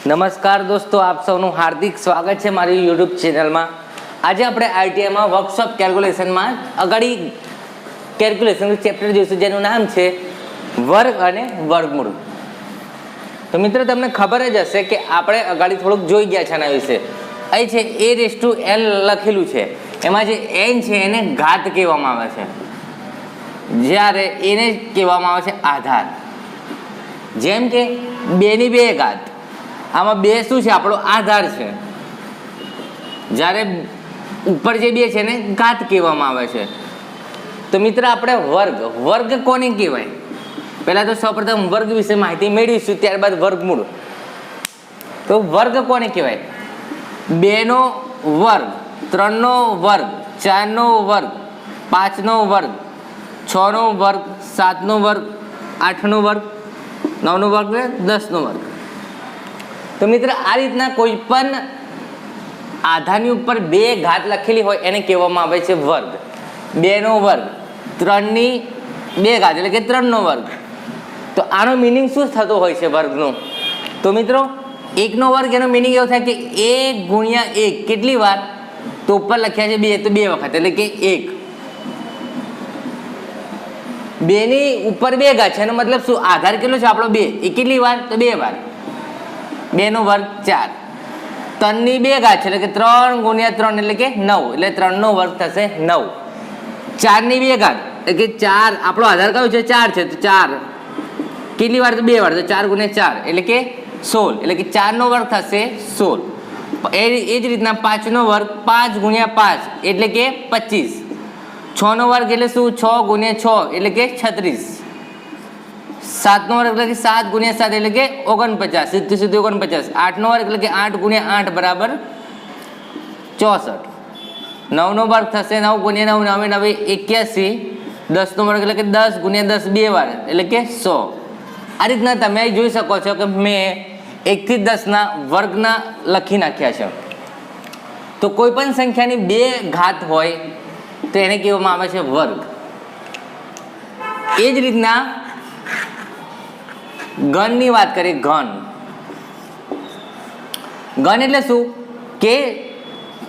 નમસ્કાર દોસ્તો, આપ સૌનું હાર્દિક સ્વાગત છે મારી યુટ્યુબ ચેનલમાં। આજે આપણે આઈટીઆઈમાં વર્કશોપ કેલ્ક્યુલેશનમાં અગાડી કેલ્ક્યુલેશન ચેપ્ટર જોઈશું, જેનું નામ છે વર્ગ અને વર્ગમૂળ। તો મિત્રો, તમને ખબર જ હશે કે આપણે અગાડી થોડુંક જોઈ ગયા છે આના વિશે। અહીં છે a⁴n લખેલું છે, એમાં જે n છે એને ઘાત કહેવામાં આવે છે, જ્યારે એને કહેવામાં આવે છે આધાર। જેમ કે 2 ની 2 ઘાત, આમાં 2 શું છે? આપણો આધાર છે, જ્યારે ઉપર જે 2 છે એને ઘાત કહેવામાં આવે છે। તો મિત્ર, આપણે વર્ગ કોને કહેવાય? પહેલા તો સૌપ્રથમ વર્ગ વિશે માહિતી મેળવીશું, ત્યારબાદ વર્ગમૂળ। તો વર્ગ કોને કહેવાય? 2 નો વર્ગ, 3 નો વર્ગ, 4 નો વર્ગ, 5 નો વર્ગ, 6 નો વર્ગ, 7 નો વર્ગ, 8 નો વર્ગ, 9 નો વર્ગ ને 10 નો વર્ગ। તો મિત્ર, આ રીતના કોઈ પણ આધારની ઉપર 2 ઘાત લખેલી હોય એને કહેવામાં આવે છે વર્ગ। 2 નો વર્ગ, 3 ની 2 ઘાત એટલે કે 3 નો વર્ગ। તો આનો મિનિંગ શું થતો હોય છે વર્ગનો? તો મિત્રો, 1 નો વર્ગ, એનો મિનિંગ એવો થાય કે 1 ગુણ્યા 1 કેટલી વાર? તો ઉપર લખ્યા છે 2, તો 2 વખત એટલે કે 1। 2 ની ઉપર 2 ઘાત છે, એનો મતલબ શું? આધાર કેટલો છે આપણો? 2। એ કેટલી વાર? તો 2 વાર। 2 નો વર્ગ 4। 3 ની 2 ઘાત છે એટલે કે 3 ગુણ્યા 3 એટલે કે 9, એટલે 3 નો વર્ગ થશે 9। 4 ની 2 ઘાત એટલે કે 4, આપણો આધાર કયો છે? 4 છે, તો 4 કેટલી વાર? તો 2 વાર, તો 4 ગુણ્યા 4 એટલે કે 16, એટલે કે 4 નો વર્ગ થશે 16। એ જ રીતના 5 નો વર્ગ, 5 ગુણ્યા 5 એટલે કે 25। 6 નો વર્ગ એટલે શું? 6 ગુણ્યા 6 એટલે કે 36। 7 નો વર્ગ એટલે કે 7 ગુણ્યા 7 એટલે કે 49, સીધું 49। 8 નો વર્ગ એટલે કે 8 ગુણ્યા 8 બરાબર 64। 9 નો વર્ગ થશે 9 ગુણ્યા 9, 9 81। 10 નો વર્ગ એટલે કે 10 ગુણ્યા 10 2 વાર એટલે કે 100। આ રીતના તમે જોઈ શકો છો કે મેં 1 થી 10 ના વર્ગના લખી નાખ્યા છે। તો કોઈ પણ સંખ્યાની 2 ઘાત હોય તો એને કહેવામાં આવે છે વર્ગ। એ જ રીતના ઘનની વાત કરીએ। ઘન એટલે શું? કે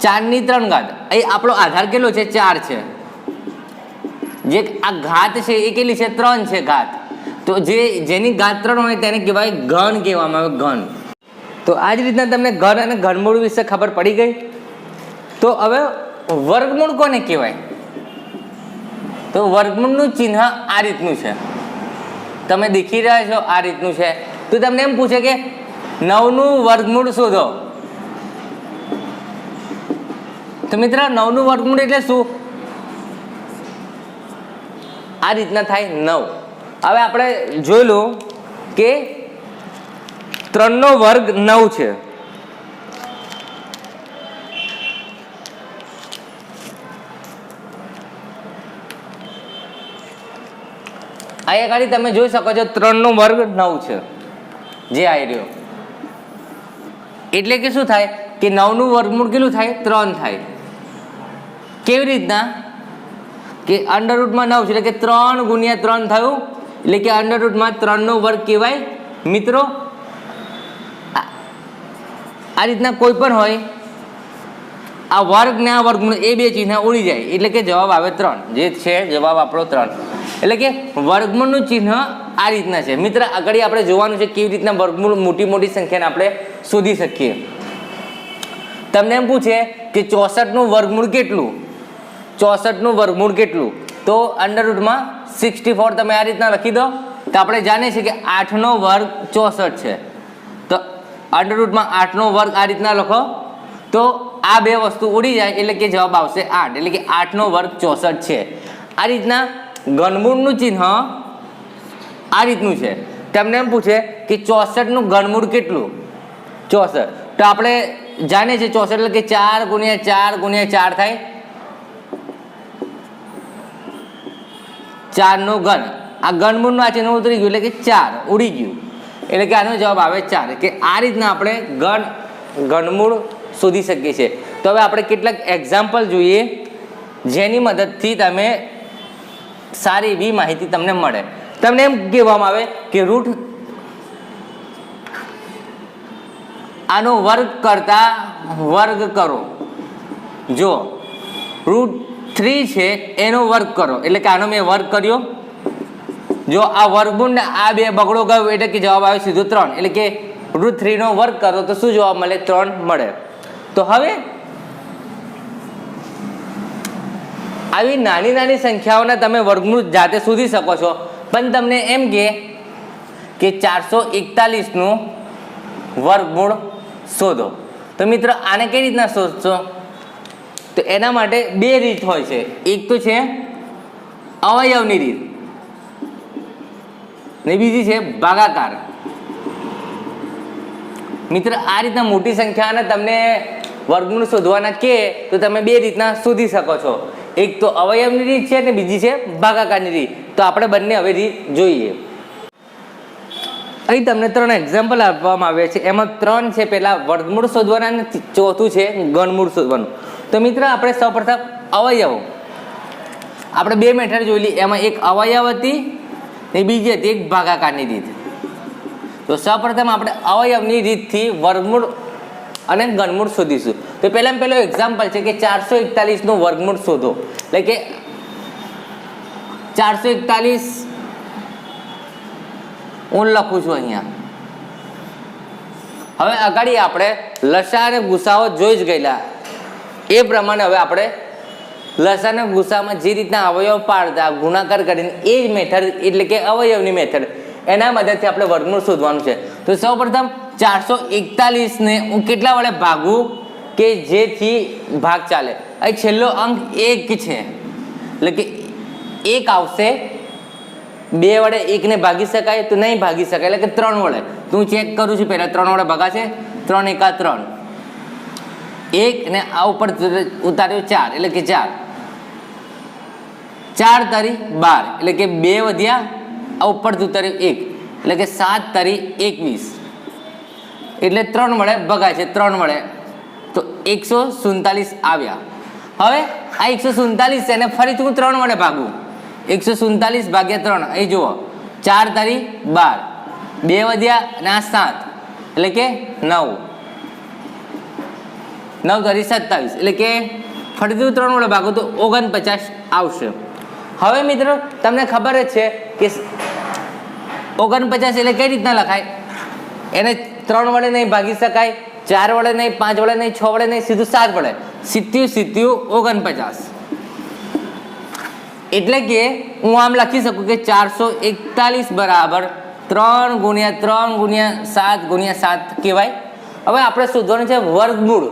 4 ની 3 ઘાત। અહીં આપણો આધાર કેટલો છે? 4 છે। જે આ ઘાત છે એ કેટલી છે? 3 છે ઘાત। તો જેની ઘાત 3 હોય તેને કહેવાય ઘન કહેવામાં આવે, ઘન। તો આ જ રીતના તમને ઘન અને ઘનમૂળ વિશે ખબર પડી ગઈ। તો હવે વર્ગમૂળ કોને કહેવાય? તો વર્ગમૂળનું ચિહ્ન આ રીતનું છે, તમે દેખી રહ્યા છો, આ રીતનું છે। તો તમને એમ પૂછે કે 9 નું વર્ગમૂળ શોધો, તો મિત્ર 9 નું વર્ગમૂળ એટલે શું? આ રીતના થાય 9। હવે આપણે જોઈ લો કે 3 નો વર્ગ 9 છે, અહીંયા ખાલી તમે જોઈ શકો છો 3 નો વર્ગ 9 છે, જે આવી રહ્યો। એટલે કે શું થાય કે 9 નું વર્ગમૂળ કેટલું થાય? 3 થાય। કેવી રીતના? કે અંડરરૂટમાં 9 છે એટલે કે 3 ગુણ્યા 3 થયું, એટલે કે અંડરરૂટમાં 3 નો વર્ગ કહેવાય મિત્રો। આ રીતના કોઈ પણ હોય, આ વર્ગ ને આ વર્ગમૂળ એ 2 ચિહ્ન ઉડી જાય, એટલે કે જવાબ આવે 3, જે છે જવાબ આપણો 3। એટલે કે વર્ગમૂળનું ચિહ્ન આ રીતના છે મિત્ર। આગળ આપણે જોવાનું છે કેવી રીતના વર્ગમૂળ મોટી સંખ્યાને આપણે શોધી શકીએ। તમને એમ પૂછે કે 64 નું વર્ગમૂળ કેટલું? 64 નું વર્ગમૂળ કેટલું? તો અંડરરૂટમાં 64 તમે આ રીતના લખી દો। તો આપણે જાણીએ છીએ કે 8 નો વર્ગ 64 છે, તો અંડરરૂટમાં 8 નો વર્ગ આ રીતના લખો, તો આ 2 વસ્તુ ઉડી જાય એટલે કે જવાબ આવશે 8, એટલે કે 8 નો વર્ગ 64 છે। આ રીતના ઘનમૂળનું ચિહ્ન આ રીતનું છે। તમને એમ પૂછે કે 64 નું ઘનમૂળ કેટલું? 64, તો આપણે જાણીએ છીએ 64 એટલે કે 4 ગુણ્યા 4 ગુણ્યા 4 થાય, 4 નો ઘન। આ ઘનમૂળનું આ ચિહ્ન ઉતરી ગયું એટલે કે 4 ઉડી ગયું, એટલે કે આનો જવાબ આવે 4। કે આ રીતના આપણે ઘનમૂળ શોધી શકીએ છીએ। તો હવે આપણે કેટલાક એક્ઝામ્પલ જોઈએ, જેની મદદથી તમે સારી એવી માહિતી તમને મળે। તમને એમ કહેવામાં આવે કે આનો વર્ગ કરતા વર્ગ કરો. જો √3 છે એનો વર્ગ કરો, એટલે કે આનો મેં વર્ગ કર્યો. જો આ વર્ગમૂળ ને આ બે બગડો ગયો એટલે કે જવાબ આવ્યો સીધો 3. એટલે કે √3 નો વર્ગ કરો તો શું જવાબ મળે? 3 મળે. તો હવે આવી નાની નાની સંખ્યાઓના તમે વર્ગમૂળ જાતે શોધી શકો છો, પણ તમને એમ કે 441 નું વર્ગમૂળ શોધો. તો મિત્રો આને કઈ રીતના શોધશો? તો એના માટે બે રીત હોય છે. એક તો છે અવયવની રીત ને બીજી છે ભાગાકાર. મિત્ર આ રીતના મોટી સંખ્યાને તમને વર્ગમૂળ શોધવાના કે તો તમે બે રીતના શોધી શકો છો. એક તો અવયવની રીત છે અને બીજી છે ભાગાકારની રીત. તો આપણે બંને હવે રીત જોઈએ. અહીં તમને 3 એક્ઝામ્પલ આપવામાં આવ્યા છે. એમાં 3 છે પેલા વર્ગમૂળ શોધવાના અને ચોથું છે ઘનમૂળ શોધવાનું. તો મિત્ર આપણે સૌપ્રથમ અવયવ, આપણે બે મેથડ જોઈ લી. એમાં એક અવયવ હતી ને બીજી હતી એક ભાગાકારની રીત. તો સૌપ્રથમ આપણે અવયવની રીતથી વર્ગમૂળ અને ઘનમૂળ શોધીશું. તો પહેલામાં પહેલો એક્ઝામ્પલ છે કે 441 નું વર્ગમૂળ શોધો. એટલે કે 441 હું લખું છું અહીંયા. હવે આગળ આપણે લસા અને ગુસાઓ જોઈ જ ગયેલા એ પ્રમાણે હવે આપણે લસા અને ગુસામાં જે રીતના અવયવ પાડતા ગુણાકાર કરીને એ જ મેથડ એટલે કે અવયવની મેથડ એના મદદથી આપણે વર્ગમૂળ શોધવાનું છે. તો સૌપ્રથમ 441 ને હું કેટલા વડે ભાગું કે જેથી ભાગ ચાલે? અહીં છેલ્લો અંક 1 છે એટલે કે 1 આવશે. 2 વડે 1 ને ભાગી શકાય? તો નહીં ભાગી શકાય, એટલે કે 3 વડે. તો હું ચેક કરું છું પહેલા 3 વડે ભાગાશે. 3 એકા 3, 1 ને આ ઉપર ઉતાર્યો 4 એટલે કે 4, 4 તારી 12 એટલે કે 2 વધ્યા, આ ઉપર ઉતાર્યો 1 એટલે કે 7 તારી 21 એટલે 3 વડે ભગાય છે. 3 વડે તો 147 આવ્યા. હવે આ 147 છે એને ફરીથી હું 3 વડે ભાગું. 147 ભાગ્યા 3, અહીં જુઓ 4 તારી 12, 2 વધ્યા અને આ 7 એટલે કે 9, 9 તારી 27 એટલે કે ફરીથી હું 3 વડે ભાગું તો 49 આવશે. હવે મિત્રો તમને ખબર જ છે કે 49 એટલે કઈ રીતના લખાય? એને 3 વડે નહીં ભાગી શકાય, 4 વડે નહીં, 5 વડે નહીં, 6 વડે નહીં, સીધું 7 વડે. 49. એટલે કે હું આમ લખી શકું કે 441 બરાબર 3 ગુણ્યા 3 ગુણ્યા 7 ગુણ્યા 7 કહેવાય. હવે આપણે શોધવાનું છે વર્ગમૂળ.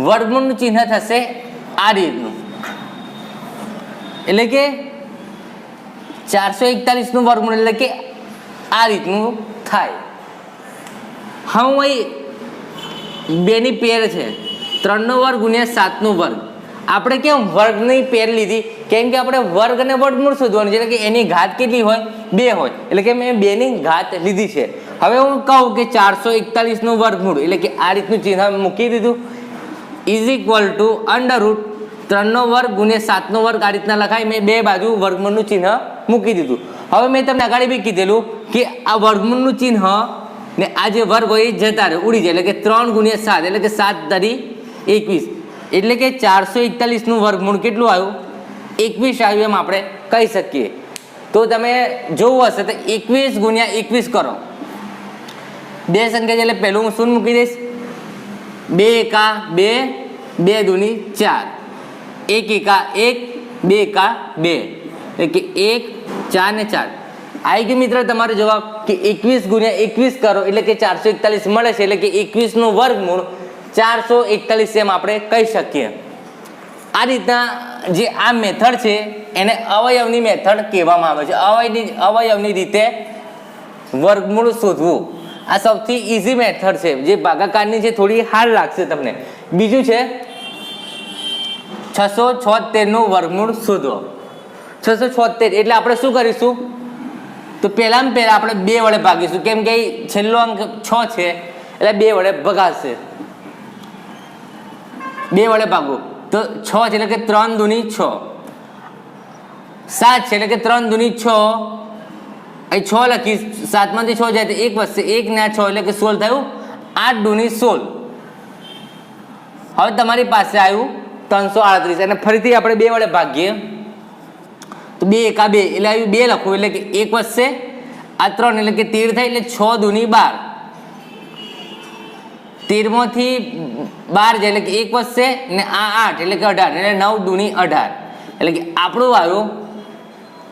વર્ગમૂળનું ચિહ્ન થશે આ રીતનું, એટલે કે 441 નું વર્ગમૂળ એટલે કે આ રીતનું થાય. હવે અહીં બેની પેર છે, 3 નો વર્ગ ગુણ્યા 7 નો વર્ગ. આપણે કેમ વર્ગની પેર લીધી? કેમ કે આપણે વર્ગ અને વર્ગમૂળ શોધવાનું છે, એટલે કે એની ઘાત કેટલી હોય? 2 હોય, એટલે કે મેં 2 ની ઘાત લીધી છે. હવે હું કહું કે 441 નું વર્ગમૂળ એટલે કે આ રીતનું ચિહ્ન મૂકી દીધું ઇઝ ઇક્વલ ટુ અંડરરૂટ 3 નો વર્ગ ગુણ્યા 7 નો વર્ગ. આ રીતના લખાય. મેં બે બાજુ વર્ગમૂળનું ચિહ્ન મૂકી દીધું. હવે મેં તમને આગળ બી કીધેલું કે આ વર્ગમૂળનું ચિહ્ન ને આ જે વર્ગ હોય એ જતા રહે, ઉડી જાય. એટલે કે 3 ગુણ્યા 7 એટલે કે 7 તારી 21 એટલે કે 441 નું વર્ગમૂળ કેટલું આવ્યું? 21 આવ્યું એમ આપણે કહી શકીએ. તો તમે જોવું હશે તો 21 ગુણ્યા 21 કરો. બે સંખ્યા છે એટલે પહેલું હું શૂન્ય મૂકી દઈશ. 2 એકા 2, 2 દૂની 4, 1 એકા 1, 2 એકા 2 એટલે કે 1, 4 ને 4 આવી ગયું. મિત્ર તમારો જવાબ કે 21 ગુણ્યા 21 કરો એટલે કે 441 મળે છે. એટલે કે 21 નું વર્ગમૂળ 441 એમ આપણે કહી શકીએ. આ રીતના જે આ મેથડ છે એને અવયવની મેથડ કહેવામાં આવે છે. અવયવની રીતે વર્ગમૂળ શોધવું આ સૌથી ઈઝી મેથડ છે. જે ભાગાકારની છે થોડી હાર્ડ લાગશે તમને. બીજું છે 676 નું વર્ગમૂળ શોધો. 676 એટલે આપણે શું કરીશું? તો પહેલામાં પહેલા આપણે 2 વડે ભાગીશું, કેમ કે છેલ્લો અંક 6 છે એટલે 2 વડે ભગાશે. 2 વડે ભાગવું તો 6 છે એટલે કે 3 દૂની 6, 7 છે એટલે કે 3 દૂની 6, અહીં 6 લખી, 7 માંથી 6 જાય તો 1 વધશે, 1 ને 6 એટલે કે 16 થયું 8 દૂની 16. હવે તમારી પાસે આવ્યું 338 અને ફરીથી આપણે 2 વડે ભાગીએ તો 2 એકા 2 એટલે આવ્યું 2 લખવું એટલે કે 1 વધશે, આ 3 એટલે કે 13 થાય એટલે 6 દૂની 12. 13 માંથી 12 જાય એટલે કે 1 વધશે ને આ 8 એટલે કે 18 એટલે 9 દૂની 18 એટલે કે આપણું આવ્યું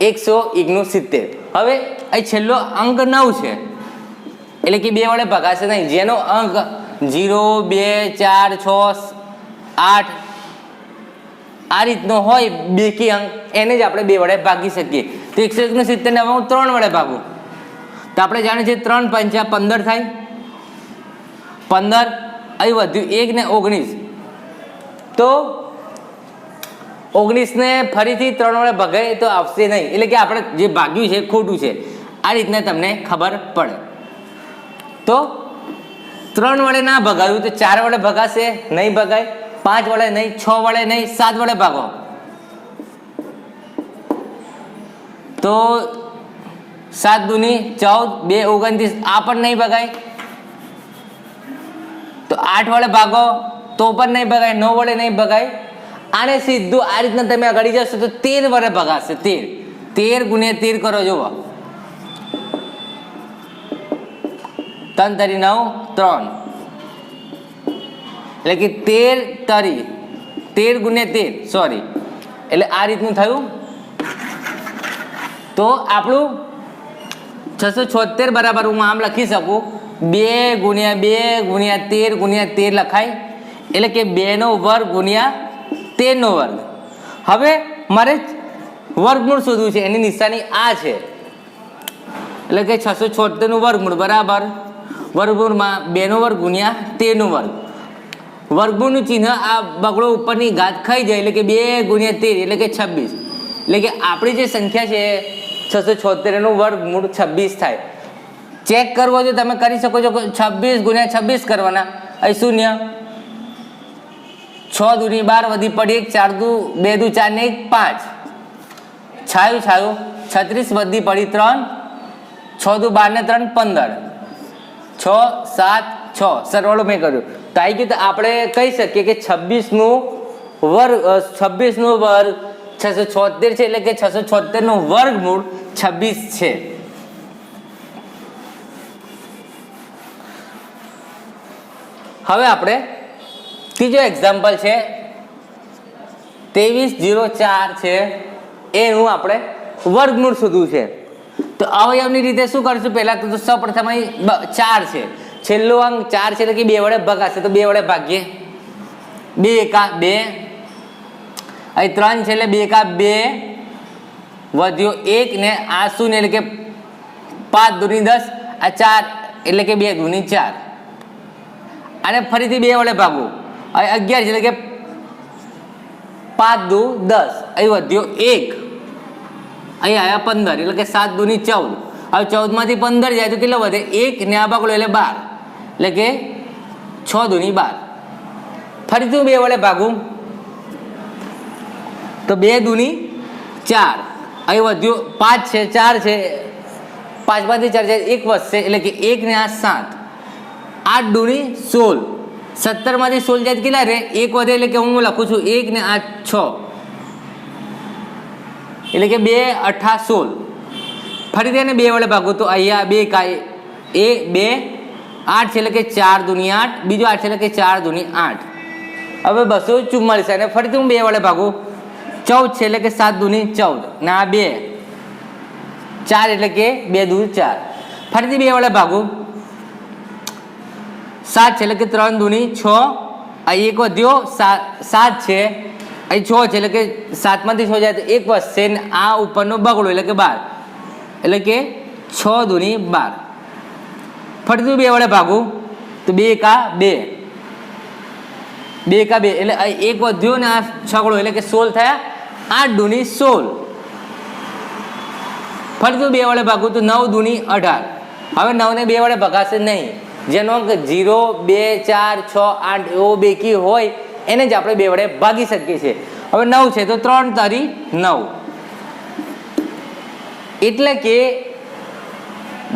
169. હવે અહીં છેલ્લો અંક 9 છે એટલે કે 2 વડે ભગાશે નહીં. જેનો અંક 0, 2, 4, 6, 8 આ રીતનો હોય બેકી અંક એને જ આપણે 2 વડે ભાગી શકીએ. તો 169 ને હવે હું 3 વડે ભાગું તો આપણે જાણીએ છીએ 3 5 15 થાય. 15 અહીં વધ્યું 1 ને 19 તો 19 ને ફરીથી 3 વડે ભગાય તો આવશે નહીં એટલે કે આપણે જે ભાગ્યું છે ખોટું છે. આ રીતના તમને ખબર પડે. તો 3 વડે ના ભગાયું તો 4 વડે ભગાશે નહીં, ભગાય 5 વડે નહીં, 6 વડે નહીં, 7 વડે ભાગો તો 7 દૂની 14, 2 29 આ પણ નહીં ભગાય. તો 8 વડે ભાગો તો પણ નહીં ભગાય, 9 વડે નહીં ભગાય. આને સીધું આ રીતના તમે આગળ જશો તો 13 વડે ભગાશે. 13 ગુણ્યા 13 કરો જુઓ 3 તરી 9 3 એટલે કે 13 તરી 13 ગુણ્યા 13 સોરી એટલે આ રીતનું થયું. તો આપણું 676 બરાબર હું આમ લખી શકું 2 ગુણ્યા 2 ગુણ્યા 13 ગુણ્યા 13 લખાય એટલે કે 2 નો વર્ગ ગુણ્યા 13 નો વર્ગ. હવે મારે વર્ગમૂળ શોધવું છે એની નિશાની આ છે એટલે કે 676 નું વર્ગમૂળ બરાબર વર્ગમૂળમાં 2 નો વર્ગ ગુણ્યા 13 નો વર્ગ. વર્ગમૂળનું ચિહ્ન આ બગડો ઉપરની ઘાત ખાઈ જાય એટલે કે 2 ગુણ્યા 13 એટલે કે 26 એટલે કે આપણી જે સંખ્યા છે 676 નું વર્ગમૂળ 26 થાય. ચેક કરવો જો તમે કરી શકો છો 26 ગુણ્યા 26 કરવાના. અહીં શૂન્ય 6 દૂની 12 વધી પડી 1 4 દુ 2 દુ 4 ને 1 5 છાયું 36 વધી પડી 3 6 દુ 12 ને 3 15 6 7 6 સરવાળો મેં કર્યો તો આવી ગયું. તો આપણે કહી શકીએ કે 26 નું વર્ગ 676 છે એટલે કે 676 નું વર્ગમૂળ 26 છે. હવે આપણે ત્રીજો એક્ઝામ્પલ છે 2304 છે એનું આપણે વર્ગમૂળ શોધવું છે. તો અવયવની રીતે શું કરશું પહેલા તો સૌપ્રથમ અહીં 4 છે છેલ્લો અંક 4 છે એટલે કે 2 વડે ભગાશે તો 2 વડે ભાગીએ 2 એકા 2 અહીં 3 છે એટલે 2 એકા 2 વધ્યો 1 ને આ શૂન્ય એટલે કે 5 દૂની 10 આ 4 એટલે કે 2 દૂની 4 અને ફરીથી 2 વડે ભાગવું અહીં 11 છે એટલે કે 5 દુ 10 અહીં વધ્યો 1 અહીં આવ્યા 15 એટલે કે 7 દૂની 14. હવે 14 માંથી 15 જાય તો કેટલો વધે 1 ને આ બગડો એટલે 12 એટલે કે 6 દૂની 12. ફરીથી હું 2 વડે ભાગું તો 2 દૂની 4 અહીં વધ્યો 5 છે 4 છે 5 માંથી 4 જાય 1 વધશે એટલે કે 1 ને આ 7 8 દૂની 16 17 માંથી 16 જાય કેટલા રે 1 વધે એટલે કે હું લખું છું 1 ને આ 6 એટલે કે 2 8 16. ફરીથી એને 2 વડે ભાગું તો અહીંયા 2 કાંઈ 2 8 છે એટલે કે 4 દૂની 8 બીજો 8 છે એટલે કે 4 દૂની 8. હવે 244 અને ફરીથી હું 2 વડે ભાગું 14 છે એટલે કે 7 દૂની 14 ને આ 2 4 એટલે કે 2 દૂ 4. ફરીથી 2 વડે ભાગું 7 છે એટલે કે 3 દૂની 6 અહીં 1 વધ્યો 7 છે અહીં 6 છે એટલે કે 7 માંથી 6 જાય તો 1 વધશે ને આ ઉપરનો બગડો એટલે કે 12 એટલે કે 6 દૂની 12. ફરીથી 2 વડે ભાગું તો 2 એકા 2 2 એકા 2 એટલે અહીં 1 વધ્યો ને આ છગડો એટલે કે 16 થયા 8 દૂની 16. ફરીથી 2 વડે ભાગું તો 9 દૂની 18. હવે 9 ને 2 વડે ભગાશે નહીં. જેનો અંક 0 2 4 6 8 એવો બેકી હોય એને જ આપણે 2 વડે ભાગી શકીએ છીએ. હવે 9 છે તો 3 તારી 9 એટલે કે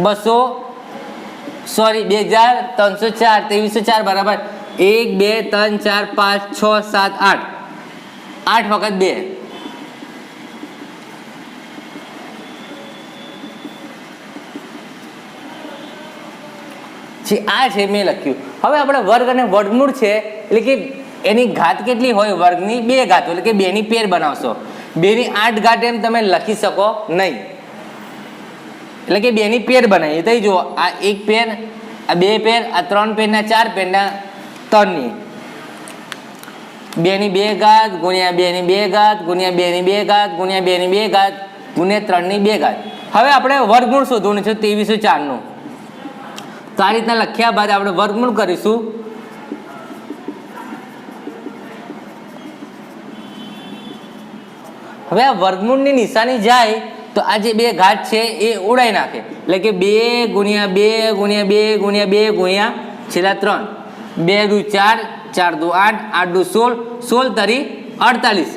244 સોરી 2304 2304 બરાબર 1 2 3 4 5 6 7 8 8 વખત 2 આ છે મેં લખ્યું. હવે આપણે વર્ગ અને વર્ગમૂળ છે એટલે કે એની ઘાત કેટલી હોય વર્ગની 2 ઘાત એટલે કે 2 ની પેર બનાવશો. 2 ની 8 ઘાત એમ તમે લખી શકો નહીં એટલે કે 2 ની પેર બનાવીએ તો જુઓ આ 1 પેર આ 2 પેર આ 3 પેરના 4 પેરના 3 ની 2 ની 2 ઘાત ગુણ્યા 2 ની 2 ઘાત ગુણ્યા 2 ની 2 ઘાત ગુણ્યા 2 ની 2 ઘાત ગુણ્યા 3 ની 2 ઘાત. હવે આપણે વર્ગમૂળ શોધવાનું છે 2304 નું. તો આ રીતના લખ્યા બાદ આપણે વર્ગમૂળ કરીશું. હવે આ વર્ગમૂળની નિશાની જાય તો આ જે 2 ઘાત છે એ ઉડાઈ નાખે એટલે કે 2 ગુણ્યા 2 ગુણ્યા 2 ગુણ્યા 2 ગુણ્યા છેલ્લા 3 2 દુ 4 4 દુ 8 8 દુ 16 16 તરી 48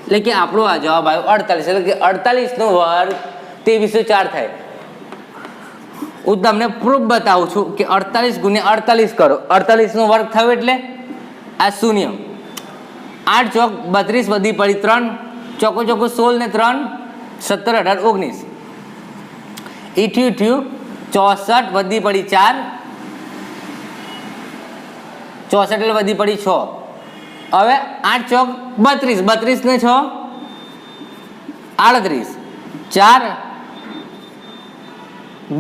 એટલે કે આપણો આ જવાબ આવ્યો 48 એટલે કે 48 નો વર્ગ 2304 થાય. હું તમને પ્રૂફ બતાવું છું કે 48 ગુણ્યા 48 કરો 48 નો વર્ગ થયો એટલે આ શૂન્ય 8 ચોક 32 વધી પડી 3 ચોકો ચોકો 16 ને 3 17 18 19 થયું 64 વધી પડી 4 64 એટલે વધી પડી 6. હવે 8 ચોક 32 32 ને 6 38 4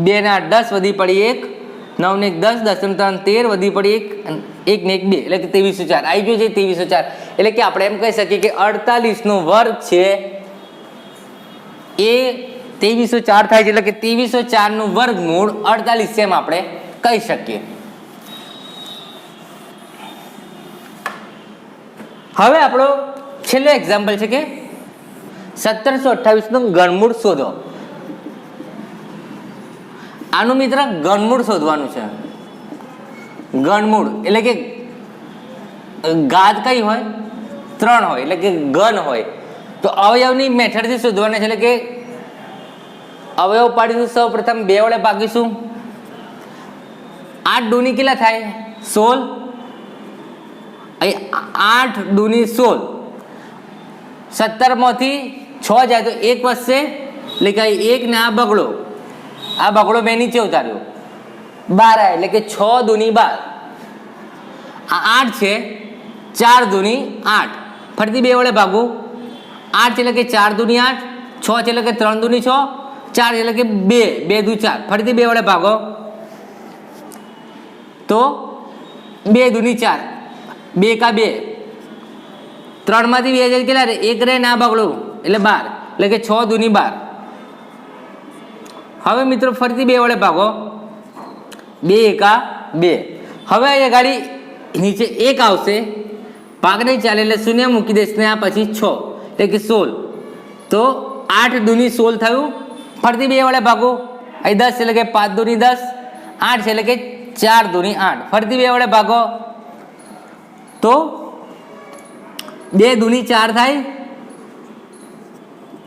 2 ને 8 10 વધી પડી 1 9 ને 1 10 10 ને 3 13 વધી પડી 1 1 ને 1 2 એટલે કે 2304 આવી ગયું છે 2304. એટલે કે આપણે એમ કહી શકીએ કે 48 નો વર્ગ છે એ 2304 થાય છે એટલે કે 2304 નું વર્ગમૂળ 48 છે એમ આપણે કહી શકીએ. હવે આપણો છેલ્લો એક્ઝામ્પલ છે કે 1728 નું ઘનમૂળ શોધો. આનું મિત્ર ઘનમૂળ શોધવાનું છે. ઘનમૂળ એટલે કે ઘાત કઈ હોય 3 હોય એટલે કે ઘન હોય તો અવયવની મેથડથી શોધવાના છે એટલે કે અવયવ પાડીશું સૌ પ્રથમ 2 વડે ભાગીશું 8 દૂની કેટલા થાય 16 અહીં 8 દૂની 16 17 માંથી 6 જાય તો 1 વધશે એટલે કે 1 ને આ બગડો 2 નીચે ઉતાર્યો 12 એટલે કે 6 દૂની 12 આ 8 છે 4 દૂની 8 ફરીથી 2 વડે ભાગું 8 છે એટલે કે 4 દૂની 8 6 છે એટલે કે 3 દૂની 6 4 એટલે કે 2 2 દુ 4 ફરીથી 2 વડે ભાગો તો 2 દૂની 4 2 કા 2 3 માંથી 2 જાય કેટલા રે 1 રે ના બગડું એટલે 12 એટલે કે 6 દૂની 12. હવે મિત્રો ફરીથી 2 વડે ભાગો 2 એકા 2. હવે અહીંયા ગાડી નીચે 1 આવશે ભાગ નહીં ચાલે એટલે શૂન્ય મૂકી દેશે ને આ પછી 6 એટલે કે 16 તો 8 દૂની 16 થયું. ફરીથી 2 વડે ભાગો અહીં 10 એટલે કે 5 દૂની 10 8 છે એટલે કે 4 દૂની 8 ફરીથી 2 વડે ભાગો તો 2 દૂની 4 થાય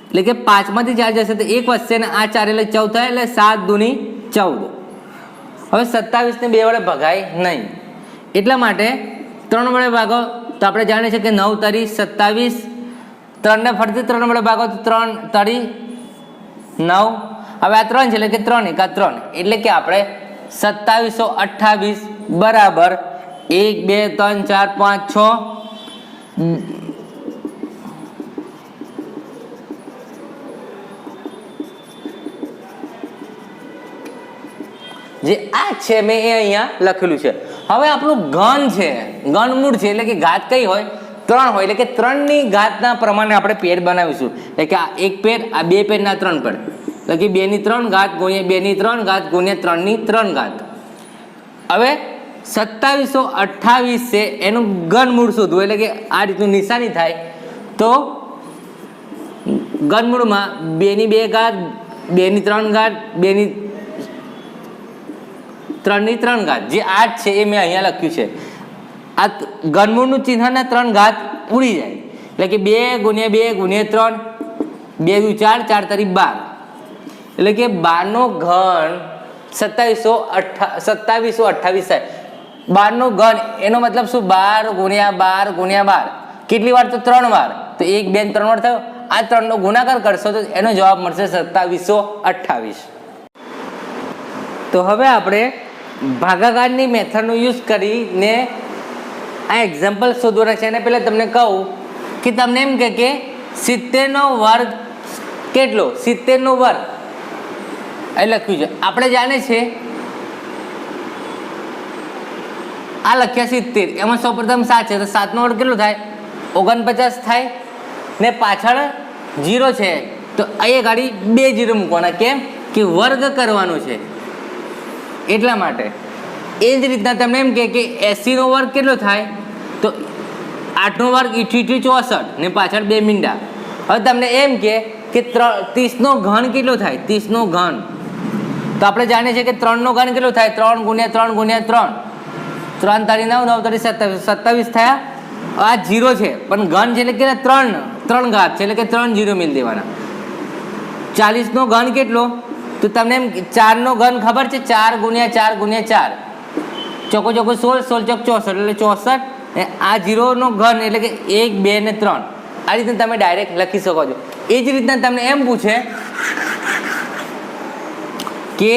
એટલે કે 5 માંથી 4 જશે તો 1 વધશે ને આ 4 એટલે 14 થાય એટલે 7 દૂની 14. હવે 27 ને 2 વડે ભગાય નહીં એટલા માટે 3 વડે ભાગો તો આપણે જાણીએ છીએ કે 9 તરી 27 3 ને ફરીથી 3 વડે ભાગો તો 3 તરી 9. હવે આ 3 છે એટલે કે 3 એકા 3 એટલે કે આપણે 2728 બરાબર 1 2 3 4 5 6 જે આ છે મેં એ અહીંયા લખેલું છે. હવે આપણું ઘન છે ઘનમૂળ છે એટલે કે ઘાત કઈ હોય 3 હોય એટલે કે 3 ની ઘાતના પ્રમાણે આપણે પેર બનાવીશું એટલે કે આ 1 પેર આ 2 પેરના 3 પેર એટલે કે 2 ની 3 ઘાત ગુણ્યા 2 ની 3 ઘાત ગુણ્યા 3 ની 3 ઘાત. હવે 2728 છે એનું ઘનમૂળ શોધવું એટલે કે આ રીતનું નિશાની થાય તો ઘનમૂળમાં 2 ની 2 ઘાત 2 ની 3 ઘાત 2 ની 3 ની 3 ઘાત જે 8 છે એ મેં અહીંયા લખ્યું છે. આ ઘનમૂળનું ચિહ્ન ને 3 ઘાત ઉડી જાય એટલે કે 2 ગુણ્યા 2 ગુણ્યા 3 2 દુ 4 4 તરી 12 એટલે કે 12 નો ઘન 2728 થાય. 12 નો ઘન એનો મતલબ શું? 12 ગુણ્યા 12 ગુણ્યા 12 કેટલી વાર? તો 3 વાર. તો 1 2 3 વાર થયો. આ 3 નો ગુણાકાર કરશો તો એનો જવાબ મળશે 2728. તો હવે આપણે ભાગાકારની મેથડનો યુઝ કરીને આ એક્ઝામ્પલ શોધવાના છે. એને પહેલાં તમને કહું કે તમને એમ કે 70 નો વર્ગ કેટલો? 70 નો વર્ગ એ લખ્યું છે. આપણે જાણે છે આ લખ્યા 70, એમાં સૌપ્રથમ 7 છે તો 7 નો વર્ગ કેટલો થાય? 49 થાય ને પાછળ 0 છે તો અહીંયા ગાડી 2 0 મૂકવાના. કેમ કે વર્ગ કરવાનો છે એટલા માટે. એ જ રીતના તમને એમ કે 80 નો વર્ગ કેટલો થાય? તો 8 નો વર્ગ 8 64 ને પાછળ 2 મીંડા. હવે તમને એમ કે 30 નો ઘન કેટલો થાય? 30 નો ઘન તો આપણે જાણીએ છીએ કે 3 નો ઘન કેટલો થાય? 3 ગુણ્યા 3 ગુણ્યા 3, 3 તારી 9, 9 તારી 27 થયા. આ 0 છે પણ ઘન છે એટલે કે 3 ઘાત છે એટલે કે 3 0 મિલ દેવાના. 40 નો ઘન કેટલો? તો તમને એમ 4 નો ઘન ખબર છે? 4 ગુણ્યા 4 ગુણ્યા 4, ચોકો ચોકો 16, 16 ચોક 64 એટલે 64. ને આ 0 નો ઘન એટલે કે 1 2 ને 3. આ રીતે તમે ડાયરેક્ટ લખી શકો છો. એ જ રીતના તમને એમ પૂછે કે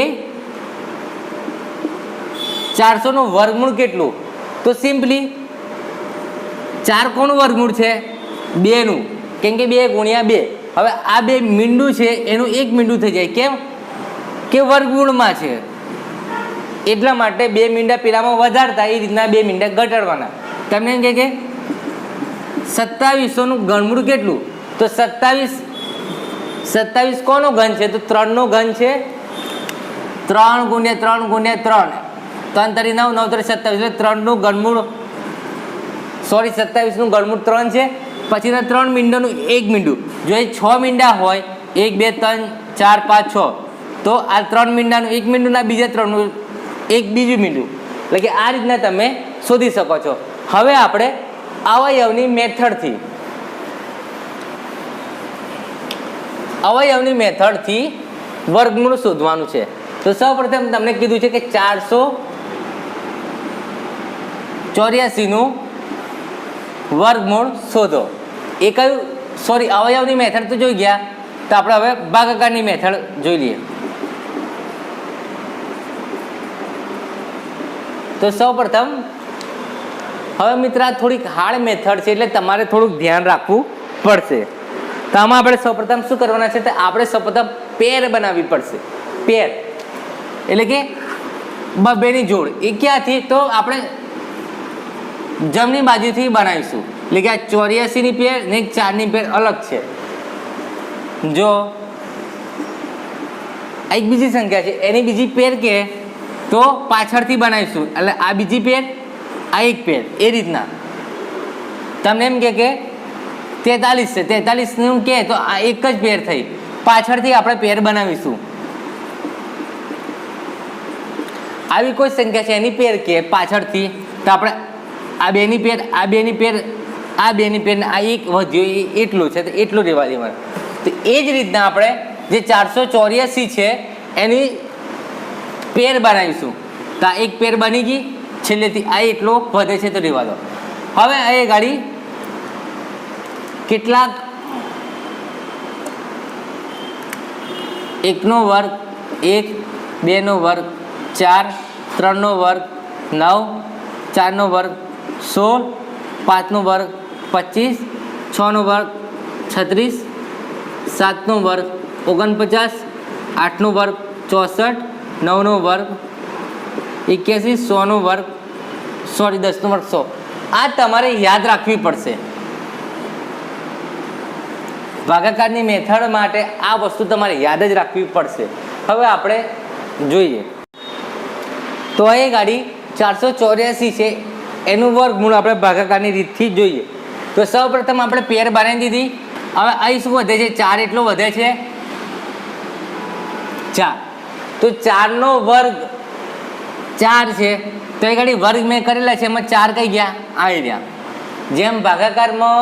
400 નું વર્ગમૂળ કેટલું? તો સિમ્પલી 4 કોનું વર્ગમૂળ છે? 2 નું, કેમ કે 2 ગુણ્યા 2. હવે આ 2 મીંડું છે એનું 1 મીંડું થઈ જાય. કેમ કે વર્ગમૂળમાં છે એટલા માટે 2 મીંડા પેલામાં વધારતા એ રીતના 2 મીંડા ઘટાડવાના. તમને એમ કે 2700 નું ઘનમૂળ કેટલું? તો 27 કોનો ઘન છે? તો 3 નો ઘન છે. 3 ગુણ્યા 3 ગુણ્યા 3, 3 તારી 9, 9 તારી 27 એટલે 3 નું ઘનમૂળ 27 નું ઘનમૂળ 3 છે. પછીના 3 મીંડાનું 1 મીંડું. જો એ 6 મીંડા હોય 1 2 3 4 5 6 તો આ 3 મીંડાનું 1 મીંડું ના બીજા 3 નું 1 બીજું મીંડું. એટલે કે આ રીતના તમે શોધી શકો છો. હવે આપણે અવયવની મેથડથી વર્ગમૂળ શોધવાનું છે. તો સૌપ્રથમ તમને કીધું છે કે 484 નું વર્ગમૂળ શોધો. એ કયું? સોરી, અવયવની મેથડ તો જોઈ ગયા. તો આપણે હવે ભાગાકારની મેથડ જોઈ લઈએ. તો સૌપ્રથમ હવે મિત્ર આ થોડીક હાર્ડ મેથડ છે એટલે તમારે થોડુંક ધ્યાન રાખવું પડશે. તો આમાં આપણે સૌપ્રથમ શું કરવાના છે? તો આપણે સૌપ્રથમ પેર બનાવવી પડશે. પેર એટલે કે બેની જોડ. એ ક્યાંથી? તો આપણે જમણી બાજુથી બનાવીશું. એટલે કે આ 84 ની પેર ને 4 ની પેર અલગ છે. જો એક બીજી સંખ્યા છે એની બીજી પેર કે તો પાછળથી બનાવીશું. એટલે આ બીજી પેર, આ એક પેર. એ રીતના તમને એમ કે 43 છે, 43 નું કે તો આ એક જ પેર થઈ. પાછળથી આપણે પેર બનાવીશું. આવી કોઈ સંખ્યા છે એની પેર કે પાછળથી તો આપણે આ બેની પેર, આ બેની પેર, આ બેની પેર ને આ એક વધ્યો એટલું છે તો એટલું રહેવા દેવાનું. તો એ જ રીતના આપણે જે 484 છે એની પેર બનાવીશું. તો આ એક પેર બની ગઈ, છેલ્લેથી આ એટલો વધે છે તો રહેવા દો. હવે આ ગાડી કેટલાક 1 નો વર્ગ 1, 2 નો વર્ગ 4, 3 નો વર્ગ 9, 4 નો વર્ગ 16, 5 નો વર્ગ 25, 6 નો વર્ગ 36, 7 નો વર્ગ 49, 8 નો વર્ગ 64, 9 નો વર્ગ 81, 100 નો વર્ગ 10 નો વર્ગ 100. આ તમારે યાદ રાખવી પડશે. ભાગાકારની મેથડ માટે આ વસ્તુ તમારે યાદ જ રાખવી પડશે. હવે આપણે જોઈએ તો એ ગાડી 484 છે એનું વર્ગમૂળ આપણે ભાગાકારની રીતથી જોઈએ. તો સૌપ્રથમ આપણે પેર બનાવી દીધી. હવે અહીં શું વધે છે? 4 એટલો વધે છે 4. તો 4 નો વર્ગ 4 છે તો એ ગાડી વર્ગ મેં કરેલા છે એમાં 4 કઈ ગયા? આવી રહ્યા. જેમ ભાગાકારમાં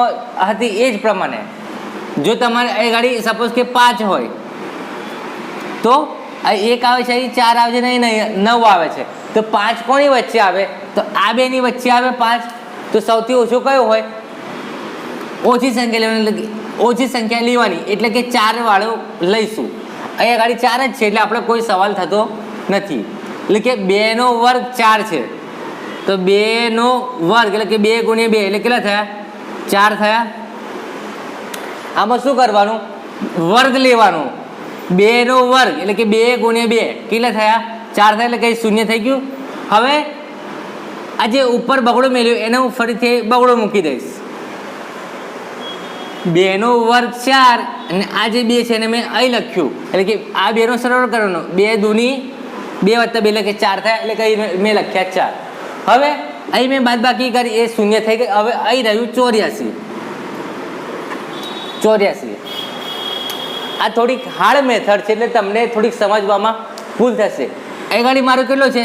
હતી એ જ પ્રમાણે જો તમારે એ ગાડી સપોઝ કે 5 હોય તો આ 1 આવે છે, અહીં 4 આવે છે, નહીં 9 આવે છે, તો 5 કોની વચ્ચે આવે? તો આ બેની વચ્ચે આવે 5. તો સૌથી ઓછો કયો હોય? ઓછી સંખ્યા લેવાની, એટલે કે 4 વાળો લઈશું. અહીંયા ગાડી 4 જ છે એટલે આપણે કોઈ સવાલ થતો નથી. એટલે કે 2 નો વર્ગ 4 છે, તો 2 નો વર્ગ એટલે કે 2 ગુણ્યા 2 એટલે કેટલા થયા? 4 થયા. આમાં શું કરવાનું? વર્ગ લેવાનો. 2 નો વર્ગ એટલે કે 2 ગુણ્યા 2 કેટલા થયા? 4 થયા, એટલે કઈ શૂન્ય થઈ ગયું. હવે આ જે ઉપર બગડો મેળ્યો એને હું ફરીથી બગડો મૂકી દઈશ. 2 નો વર્ગ 4 અને આ જે 2 છે એને મેં અહીં લખ્યું, એટલે કે આ 2 નો સરવાળો કરવાનો. 2 દૂની 2 વત્તા 2 એટલે કે 4 થાય, એટલે કઈ મેં લખ્યા 4. હવે અહીં મેં બાદબાકી કરી એ શૂન્ય થઈ ગઈ. હવે અહીં રહ્યું 84. આ થોડીક હાર્ડ મેથડ છે એટલે તમને થોડીક સમજવામાં ભૂલ થશે. અહીં ગાડી મારો કેટલો છે?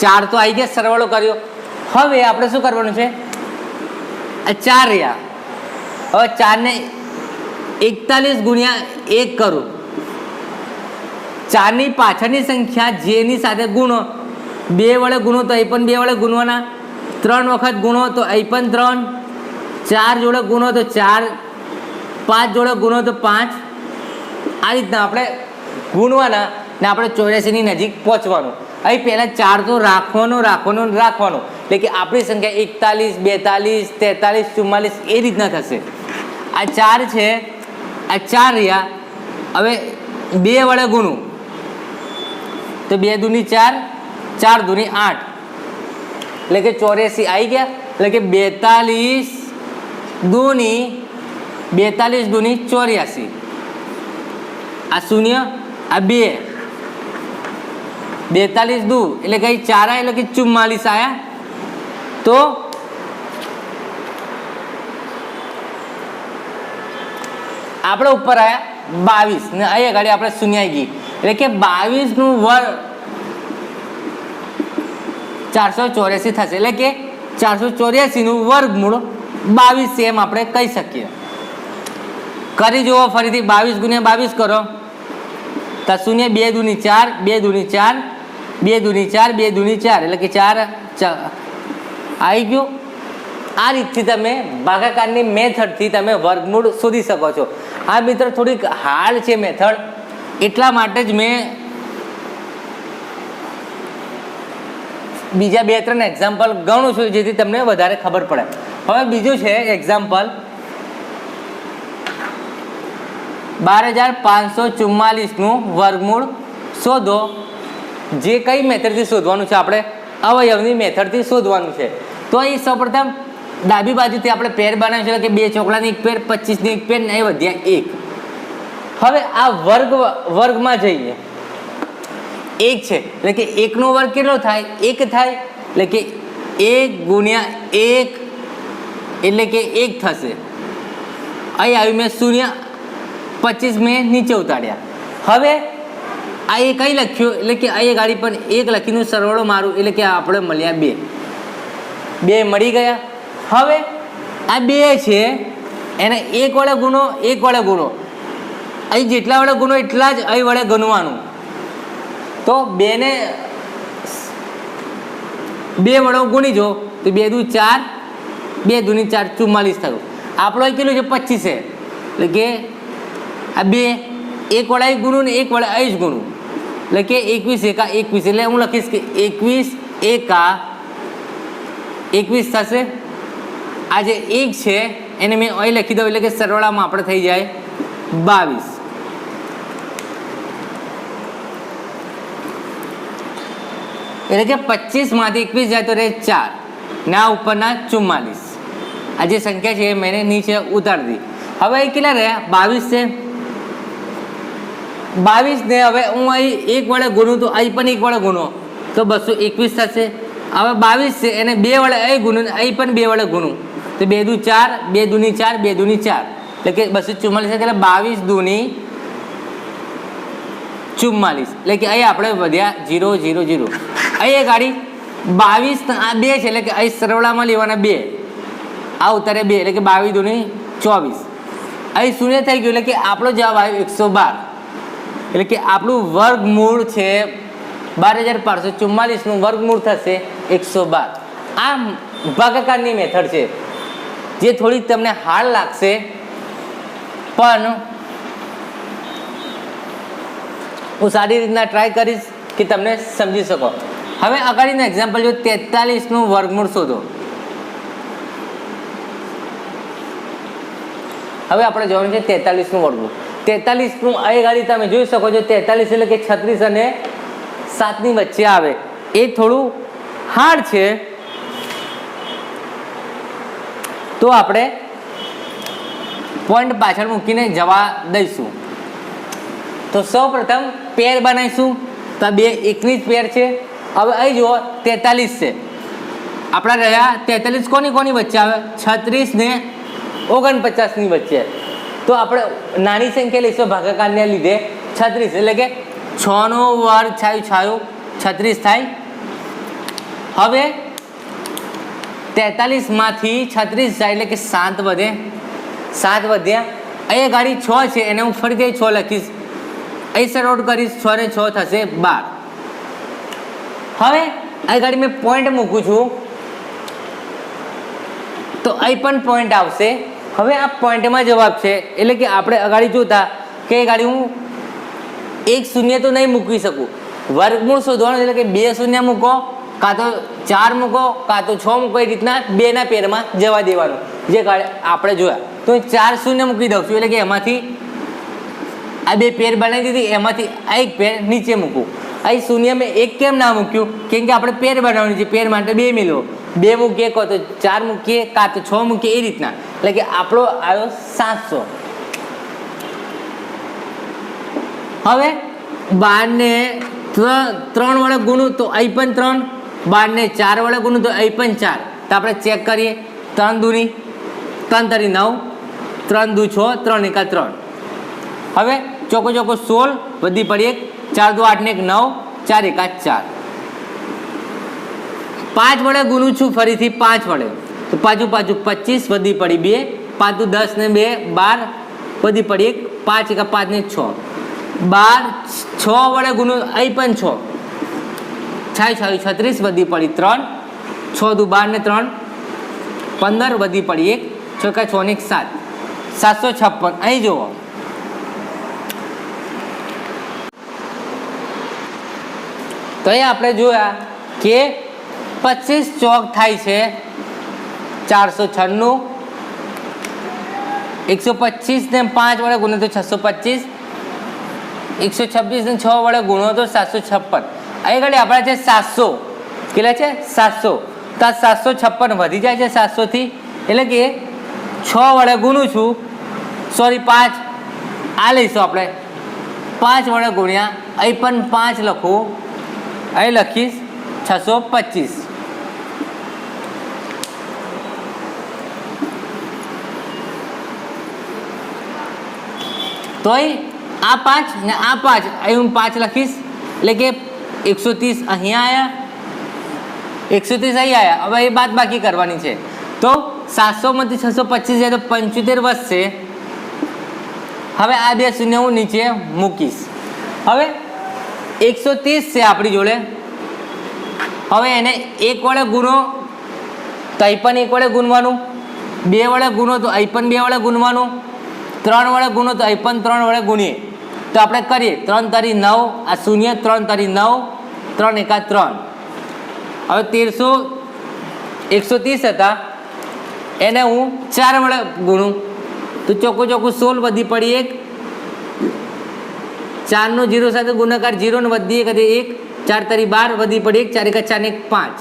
4 તો આવી ગયા, સરવાળો કર્યો. હવે આપણે શું કરવાનું છે? આ 4 રહ્યા. હવે 4 ને 41 ગુણ્યા 1 કરું. 4 ની પાછળની સંખ્યા જેની સાથે ગુણો, 2 વડે ગુણો તો અહીં પણ 2 વડે ગુણવાના, 3 વખત ગુણો તો અહીં પણ 3, 4 જોડે ગુણો તો 4, 5 જોડે ગુણો તો 5. આ રીતના આપણે ગુણવાના ને આપણે 84 ની નજીક પહોંચવાનું. અહીં પહેલાં 4 તો રાખવાનો. એટલે કે આપણી સંખ્યા 41, 42, 43, 44 એ રીતના થશે. આ 4 છે, આ 4 રહ્યા. હવે 2 વડે ગુણું તો 2 દૂની 4, 4 દૂની 8, એટલે કે 84 આવી ગયા. એટલે કે 42 દૂની 84. આ શૂન્ય, આ 2, 42 દૂ એટલે કઈ 4 એટલે કે 44 આયા. તો આપણે ઉપર આવ્યા 22 ને અહીંયા ગાડી આપણે શૂન્ય આવી ગઈ, એટલે કે 22 નું વર્ગ 484 થશે. એટલે કે 484 નું વર્ગમૂળ 22 એમ આપણે કહી શકીએ. કરી જુઓ ફરીથી. 22 ગુણ્યા 22 કરો તો શૂન્ય, 2 દૂની 4, 2 દૂની 4, 2 દૂની 4, 2 દૂની 4 એટલે કે 4 આવી ગયું. આ રીતથી તમે ભાગાકારની મેથડથી તમે વર્ગમૂળ શોધી શકો છો. આ મિત્ર થોડીક હાર્ડ છે મેથડ, એટલા માટે જ મેં બીજા 2-3 એક્ઝામ્પલ ગણું છું જેથી તમને વધારે ખબર પડે. હવે બીજું છે એક્ઝામ્પલ 12544 નું વર્ગમૂળ શોધો. જે કઈ મેથડથી શોધવાનું છે? આપણે અવયવની મેથડથી શોધવાનું છે. તો અહીં સૌપ્રથમ ડાબી બાજુથી આપણે પેર બનાવ્યું છે કે 2 ચોકડાની 1 પેર, 25 ની 1 પેર ને અહીં વધ્યા 1. હવે આ વર્ગમાં જઈએ. 1 છે એટલે કે 1 નો વર્ગ કેટલો થાય? 1 થાય. એટલે કે 1 ગુણ્યા 1 એટલે કે 1 થશે. અહીં આવ્યું મેં શૂન્ય, 25 મેં નીચે ઉતાર્યા. હવે આ એ કઈ લખ્યું? એટલે કે અહીં ગાડી પણ 1 લખીને સરવાળો મારું એટલે કે આપણે મળ્યા 2 મળી ગયા. હવે આ 2 છે એને 1 વડે ગુણો, 1 વડે ગુણો. અહીં જેટલા વડે ગુણો એટલા જ અહીં વડે ગણવાનું. તો 2 ને 2 વડે ગુણી જો તો 2 દૂ 4, 2 દૂની 4, 44 થયું. આપણો અહીં કેટલું છે? 25 છે. એટલે કે આ 2 1 વડે અહીં ગુણું ને 1 વડે અહીં જ ગુણું. એટલે કે 21 એકા 21. એટલે હું લખીશ કે 21 એકા 21 થશે. આ જે 1 છે એને મેં અહીં લખી દઉં એટલે કે સરવાળામાં આપણે થઈ જાય 22. એટલે કે 25 માંથી 21 જાય તો રહે 4 ને આ ઉપરના 44. આ જે સંખ્યા છે એ મેં નીચે ઉતારી દી. હવે અહીં કેટલા રહ્યા? 22 છે. 22 ને હવે હું અહીં 1 વડે ગુણું તો અહીં પણ 1 વડે ગુણો તો 221 થશે. હવે 22 છે એને 2 વડે અહીં ગુણું, અહીં પણ 2 વડે ગુણું તો 2 દૂ 4, 2 દૂની 4, 2 દૂની 4 એટલે કે 244. એટલે 22 દૂની 44. એટલે કે અહીં આપણે વધ્યા 0 0 0. અહીં એ ગાડી 22 આ 2 છે એટલે કે અહીં સરવાળામાં લેવાના 2, આ ઉતારે 2 એટલે કે 22 દૂની 24. અહીં શૂન્ય થઈ ગયું એટલે કે આપણો જવાબ આવ્યો 112. એટલે કે આપણું વર્ગમૂળ છે 12,544 વર્ગમૂળ થશે 112. આ ભાગાકારની મેથડ છે જે થોડી તમને હાર્ડ લાગશે, પણ હું સારી રીતના ટ્રાય કરીશ કે તમને સમજી શકો. હવે આગળનું એક્ઝામ્પલ જો 43 વર્ગમૂળ શોધો. હવે આપણે જોવાનું છે 43 વર્ગમૂળ. 43 અહીં ગાડી તમે જોઈ શકો છો 43 એટલે કે 36 અને 7 ની વચ્ચે આવે. એ થોડું હાર્ડ છે, તો આપણે પોઈન્ટ પાછળ મૂકીને જવા દઈશું. તો સૌ પ્રથમ પેર બનાવીશું. તો બે એકની જ પેર છે. હવે અહીં જુઓ 43 છે, આપણા રહ્યા 43 કોની વચ્ચે આવે? 36 ને 49 ની વચ્ચે. તો આપણે નાની સંખ્યા લઈશું ભાગાકારને લીધે 36, એટલે કે 6 નો વર્ગ છાયું 36 થાય. હવે 43 માંથી 36 જાય એટલે કે 7 વધે. 7 વધ્યા. અહીંયા ગાડી 6 છે, એને હું ફરીથી 6 લખીશ. અહીં સરોડ કરીશ, 6 ને 6 થશે 12. હવે અહીં ગાડી મેં પોઈન્ટ મૂકું છું, તો અહીં પણ પોઈન્ટ આવશે. હવે આ પોઈન્ટમાં જવાબ છે, એટલે કે આપણે અગાડી જોતા કે ગાડી હું 1 શૂન્ય તો નહીં મૂકી શકું. વર્ગમૂળ શોધવાનું એટલે કે 2 શૂન્ય મૂકો, કાં તો 4 મૂકો, કાં તો 6 મૂકો. એ રીતના 2 ના પેરમાં જવા દેવાનું, જે આપણે જોયા. તો 4 શૂન્ય મૂકી દઉં છું, એટલે કે એમાંથી આ 2 પેર બનાવી દીધી, એમાંથી આ 1 પેર નીચે મૂકું. અહીં શૂન્ય મેં 1 કેમ ના મૂક્યું? કેમ કે આપણે પેર બનાવવાની છે, પેર માટે 2 મેળવો. 2 મૂકીએ, કાં તો 4 મૂકીએ, કાં તો 6 મૂકીએ, એ રીતના. એટલે કે આપણો આવ્યો 700. હવે 12 ને 3 વડે ગુણું તો અહીં પણ 3, 12 ને 4 વડે ગુણું તો અહીં પણ 4. તો આપણે ચેક કરીએ. 3 દૂની 3 તરી 9, 3 દુ 6, 3 એકા 3. હવે ચોકો 16 વધી પડી 1, 4 દુ 8 ને 1 9, 4 એકા 4. 5 વડે ગુણું છું ફરીથી 5 વડે, તો પાછું 25 વધી પડી 2, 5 દુ 10 ને 2 12 વધી પડી 1, 5 એકા 5 ને 6, 12 6 વડે ગુણું અહીં પણ 6, 6 36 વધી પડી 3, 6 દુ 12 ને 3 15 વધી પડી 1, 6 એકા 6 ને 7, 756. અહીં જુઓ તો અહીં આપણે જોયા કે 25 ચોક થાય છે 496, 125 ને 5 વડે ગુણો તો 625, 126 ને 6 વડે ગુણો તો 756. અહીં ઘડી આપણા છે 700. કેટલા છે? 700. તો 756 વધી જાય છે 700 થી, એટલે કે 6 વડે ગુણું છું, સોરી 5 આ લઈશું આપણે, 5 વડે ગુણ્યા અહીં પણ 5 લખું, અહીં લખીશ 625. તો અહીં આ 5 ને આ 5, અહીં હું 5 લખીશ, એટલે કે 130 અહીંયા આવ્યા, 130 અહીં આવ્યા. હવે એ બાદ બાકી કરવાની છે. તો 700 માંથી 625 જાય તો 75 વધશે. હવે આ 2 શૂન્ય હું નીચે મૂકીશ. હવે 130 છે આપણી જોડે. હવે એને 1 વડે ગુણો તો અહીં પણ 1 વડે ગુણવાનું, 2 વડે ગુણો તો અહીં પણ 2 વડે ગુણવાનું, 3 વડે ગુણો તો અહીં પણ 3 વડે ગુણીએ. તો આપણે કરીએ. 3 તરી 9, આ શૂન્ય, 3 તરી 9, 3 એકા 3. હવે 130 હતા, એને હું 4 વડે ગુણું તો ચોખ્ખું 16 વધી પડી 1, 4 નો 0 સાથે ગુણાકાર 0 ને વધી 1, 4 તરી 12 વધી પડી 1, 4 એકા 4 ને 1 5.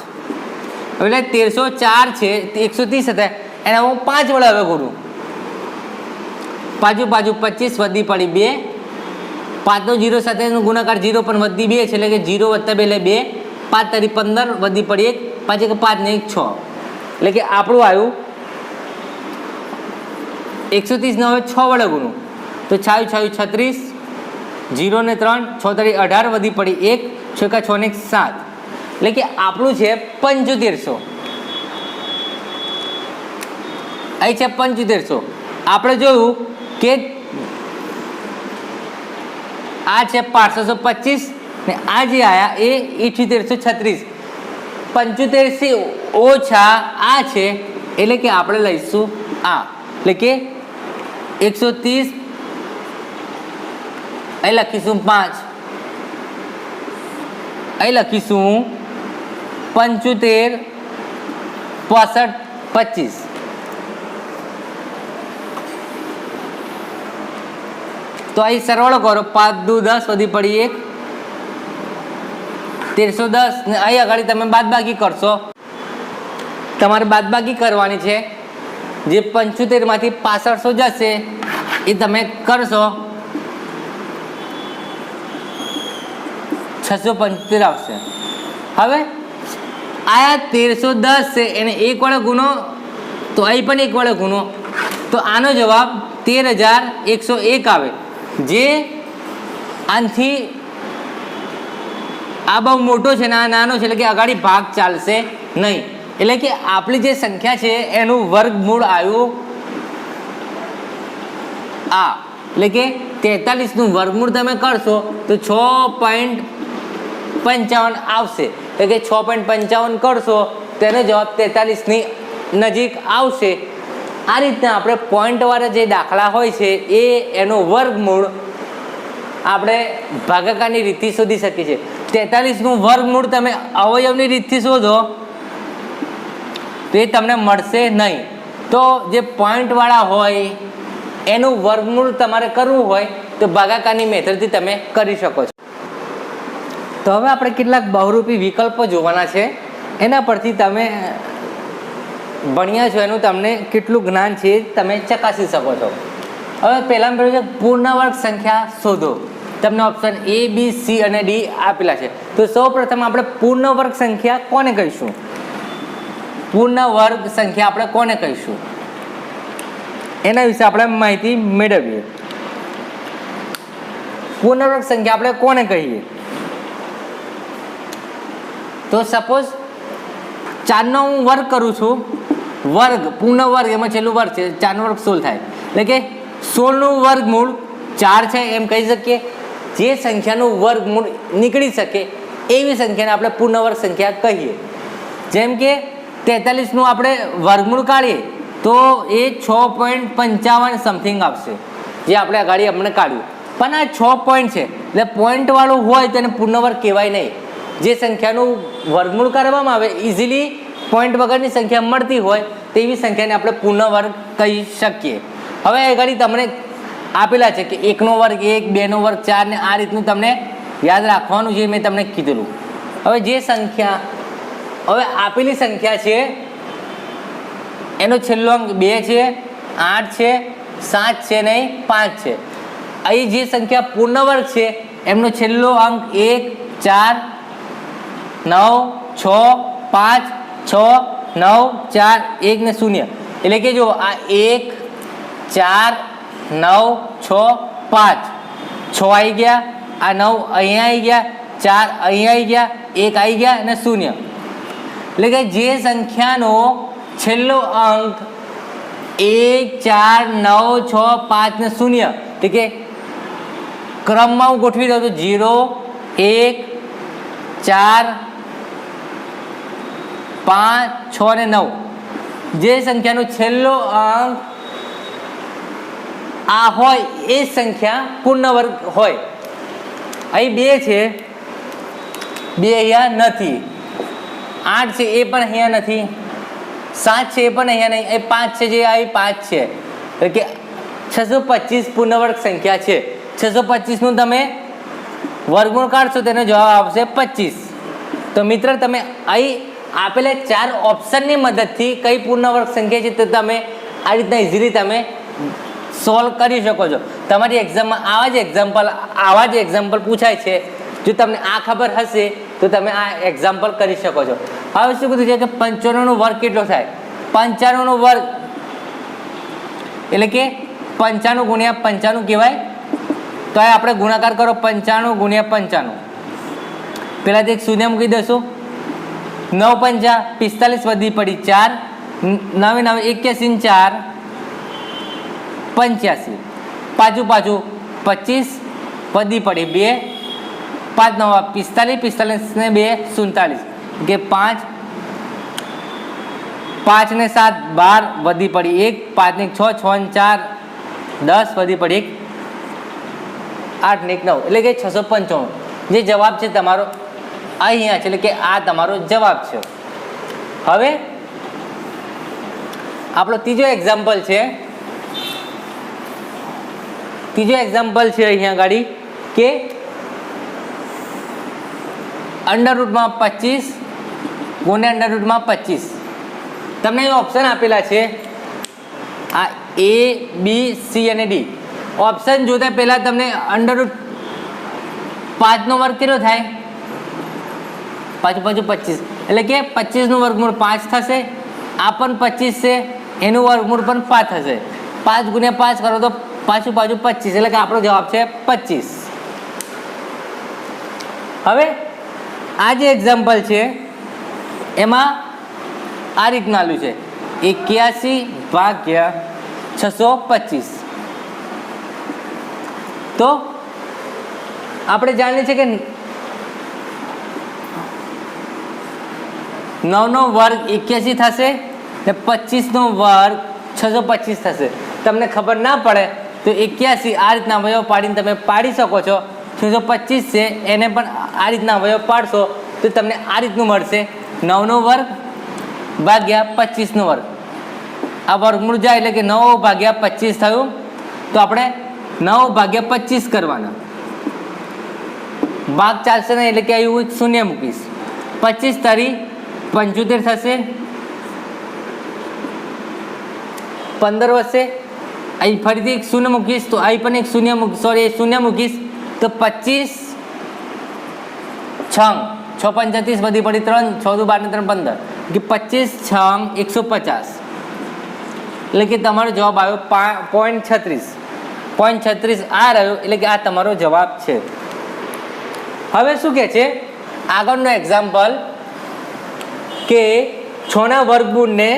એટલે 1304 છે, 130 હતા, એને હું 5 વડે હવે ગુણું. બાજુ 25 વધી પડી 2, 5 નો 0 સાથે ગુણાકાર 0 પણ વધી 2 છે, એટલે કે 0 વત્તા 2 એટલે 2, 5 તરી 15 વધી પડી 1, 5 એકા 5 ને 1 6. એટલે કે આપણું આવ્યું 130 ને હવે 6 વડે ગુણું તો 6 36, 0 ને 3, 6 તરી 18 વધી પડી 1, 6 એકા 6 ને 7. એટલે કે આપણું છે 7500. અહીં છે 7500. આપણે જોયું કે આ છે 525 ને આ જે આયા એ 7836. 75 થી ઓછા આ છે એટલે કે આપણે લઈશું આ, એટલે કે 130 અહીં લખીશું 5, અહીં લખીશું 75 65 25. તો અહીં સરવાળો કરો, 5 દુ 10 વધી પડી 1, 1310 ને અહીં આગળ તમે બાદબાકી કરશો. તમારે બાદબાકી કરવાની છે, જે 75 માંથી 6500 જશે એ તમે કરશો, 675 આવશે. હવે આયા 1310 છે એને 1 વડે ગુનો, તો અહીં પણ 1 વડે ગુનો, તો આનો જવાબ 13101 આવે. જે આનાથી આ બહુ મોટો છે ને આ નાનો છે, એટલે કે આગળ ભાગ ચાલશે નહીં. એટલે કે આપણી જે સંખ્યા છે એનું વર્ગમૂળ આવ્યું આ, એટલે કે 43 નું વર્ગમૂળ તમે કરશો તો 6.55 આવશે. એટલે કે 6.55 કરશો તેનો જવાબ 43 ની નજીક આવશે. આ રીતના આપણે પોઈન્ટવાળા જે દાખલા હોય છે એ એનો વર્ગમૂળ આપણે ભાગાકારની રીતથી શોધી શકીએ છીએ. 43 નું વર્ગમૂળ તમે અવયવની રીતથી શોધો તો એ તમને મળશે નહીં. તો જે પોઈન્ટવાળા હોય એનું વર્ગમૂળ તમારે કરવું હોય તો ભાગાકારની મેથડથી તમે કરી શકો છો. તો હવે આપણે કેટલાક બહુરૂપી વિકલ્પો જોવાના છે, એના પરથી તમે ભણ્યા છો એનું તમને કેટલું જ્ઞાન છે તમે ચકાસી શકો છો. હવે પહેલામાં પહેલું છે પૂર્ણ વર્ગ સંખ્યા શોધો. તમને ઓપ્શન A, B, C અને D આપેલા છે. તો સૌ પ્રથમ આપણે પૂર્ણ વર્ગ સંખ્યા કોને કહીશું? પૂર્ણ વર્ગ સંખ્યા આપણે કોને કહીશું એના વિશે આપણે માહિતી મેળવીએ. પૂર્ણ વર્ગ સંખ્યા આપણે કોને કહીએ? તો સપોઝ 4 નો હું વર્ગ કરું છું, વર્ગ પૂર્ણ વર્ગ એમાં છેલ્લું વર્ગ છે, 4 નો વર્ગ 16 થાય, એટલે કે 16 નું વર્ગમૂળ 4 છે એમ કહી શકીએ. જે સંખ્યાનું વર્ગમૂળ નીકળી શકે એવી સંખ્યાને આપણે પૂર્ણ વર્ગ સંખ્યા કહીએ. જેમ કે 43 નું આપણે વર્ગમૂળ કાઢીએ તો એ 6.55 સમથિંગ આવશે, જે આપણે આગળ આપણે કાઢ્યું. પણ આ 6 પોઈન્ટ છે એટલે પોઈન્ટ વાળું હોય તેને પૂર્ણ વર્ગ કહેવાય નહીં. જે સંખ્યાનું વર્ગમૂળ કરવામાં આવે ઇઝીલી પોઈન્ટ વગરની સંખ્યા મળતી હોય તેવી સંખ્યાને આપણે પૂર્ણ વર્ગ કહી શકીએ. હવે આગળ તમને આપેલા છે કે 1 નો વર્ગ 1, 2 નો વર્ગ 4 ને આ રીતનું તમને યાદ રાખવાનું છે, મેં તમને કીધેલું. હવે જે સંખ્યા હવે આપેલી સંખ્યા છે એનો છેલ્લો અંક 2 છે, 8 છે, 7 છે નહીં 5 છે. અહીં જે સંખ્યા પૂર્ણ વર્ગ છે એમનો છેલ્લો અંક 1, 4, 9, 6, 5, 6, 9, 4, 1 ને 0. એટલે કે જો આ 1, 4, 9, 6, 5, 6 આવી ગયા, આ 9 અહીંયા આવી ગયા, 4 અહીંયા આવી ગયા, 1 આવી ગયા અને 0. એટલે કે જે સંખ્યાનો છેલ્લો અંક 1, 4, 9, 6, 5 ને 0, એટલે કે ક્રમમાં હું ગોઠવી દઉં તો 0, 1, 4, 5, 6 ને 9. જે સંખ્યાનો છેલ્લો અંક આ હોય એ સંખ્યા પૂર્ણ વર્ગ હોય. અહીં 2 છે, 2 અહીંયા નથી, 8 છે એ પણ અહીંયા નથી, 7 છે એ પણ અહીંયા નહીં, એ 5 છે જે અહીં 5 છે, એટલે કે 625 પૂર્ણ વર્ગ સંખ્યા છે. 625 નું તમે વર્ગમૂળ કાઢશો તેનો જવાબ આવશે 25. તો મિત્ર તમે અહીં આપેલા 4 ઓપ્શનની મદદથી કઈ પૂર્ણ વર્ગ સંખ્યા છે તો તમે આ રીતના ઇઝીલી તમે સોલ્વ કરી શકો છો. તમારી એક્ઝામમાં આવા જ એક્ઝામ્પલ પૂછાય છે. જો તમને આ ખબર હશે તો તમે આ એક્ઝામ્પલ કરી શકો છો. હવે શું કીધું છે કે 95 નો વર્ગ કેટલો થાય? 95 નો વર્ગ એટલે કે 95 ગુણ્યા 95 કહેવાય. તો આપણે ગુણાકાર કરો 95 ગુણ્યા 95. પહેલાં એક શૂન્ય મૂકી દઈશું, 9 પંચા 45 વધી પડી 4, 9 9 81 4 85, પાછું 25 વધી પડી 2 5 9 45, 45 ને 2 47 કે 5 5 ને 7 12 વધી પડી 1 5 ને 6 6 ને 4 10 વધી પડી 1 8 ને 1 9 એટલે કે 695 જે જવાબ છે તમારો અહીંયા છે, એટલે કે આ તમારો જવાબ છે. હવે આપણો ત્રીજો એક્ઝામ્પલ છે અહીંયા આગળ કે અંડરરૂટમાં 25 ગુણ્યા અંડરરૂટમાં 25. તમને એ ઓપ્શન આપેલા છે આ A B C અને D. ઓપ્શન જોતા પહેલા તમને અંડરરૂટ 5 વર્ગ કેટલો થાય? પાછું 25 એટલે કે 25 નું વર્ગમૂળ 5 થશે. આ પણ 25 છે, એનું વર્ગમૂળ પણ 5 થશે. 5 ગુણ્યા 5 કરો તો પાછું 25 એટલે કે આપણો જવાબ છે 25. હવે આ જે એક્ઝામ્પલ છે એમાં આ રીતના આલ્યું છે 81 ભાગ્યા 625. તો આપણે જાણીએ છીએ કે 9 નો વર્ગ 81 થશે ને 25 નો વર્ગ 625 થશે. તમને ખબર ના પડે તો 81 આ રીતના અવયવ પાડીને તમે પાડી શકો છો. 625 છે એને પણ આ રીતના અવયવ પાડશો તો તમને આ રીતનું મળશે 9 નો વર્ગ ભાગ્યા 25 નો વર્ગ. આ વર્ગમૂળ જાય એટલે કે 9 ભાગ્યા 25 થયું. તો આપણે 9 ભાગ્યા 25 કરવાના, ભાગ ચાલશે નહીં એટલે કે અહીં શૂન્ય મૂકીશ. 25 તારી 75 થશે, 15 વધશે. અહીં ફરીથી એક શૂન્ય મૂકીશ તો અહીં પણ એક શૂન્ય મૂકીશ, સોરી શૂન્ય મૂકીશ તો 25 6 35 વધી પડી 3 6 2 12 3 15 કે 25 6 150 એટલે કે તમારો જવાબ આવ્યો 0.36 આ રહ્યો એટલે કે આ તમારો જવાબ છે. હવે શું કહે છે આગળનો એક્ઝામ્પલ કે 6 ના વર્ગમૂળને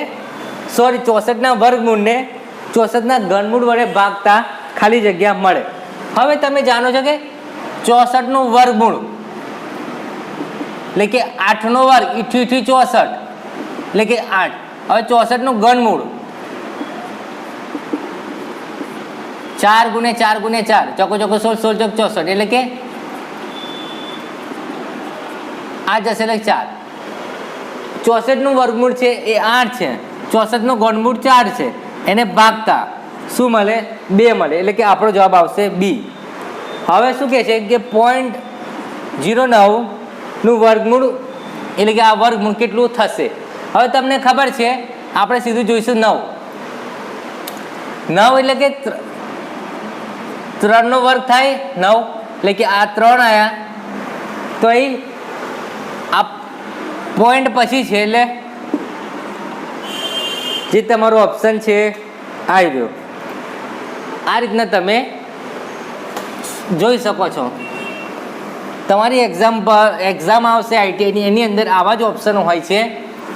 64 ના વર્ગમૂળને 64 ના ઘનમૂળ વડે ભાગતા ખાલી જગ્યા મળે. હવે તમે જાણો છો કે 64 નું વર્ગમૂળ એટલે કે 8 નો વર્ગ 64 એટલે કે 8. હવે 64 નું ઘનમૂળ 4 ગુણ્યા 4 ગુણ્યા 4 ચોકો ચોકો 16 16 ચોક 64 એટલે કે આ જશે એટલે 4. 64 નું વર્ગમૂળ છે એ 8 છે, 64 નું ઘનમૂળ 4 છે, એને ભાગતા શું મળે? 2 મળે એટલે કે આપણો જવાબ આવશે બી. હવે શું કહે છે કે 0.09 નું વર્ગમૂળ એટલે કે આ વર્ગમૂળ કેટલું થશે? હવે તમને ખબર છે આપણે સીધું જોઈશું 9 એટલે કે 3 નો વર્ગ થાય 9 એટલે કે આ 3 આયા તો અહીં આ પોઈન્ટ પછી છે એટલે જે તમારો ઓપ્શન છે આવી રહ્યો. આ રીતના તમે જોઈ શકો છો. તમારી એક્ઝામ આવશે આઈટીઆઈની, એની અંદર આવા જ ઓપ્શનો હોય છે.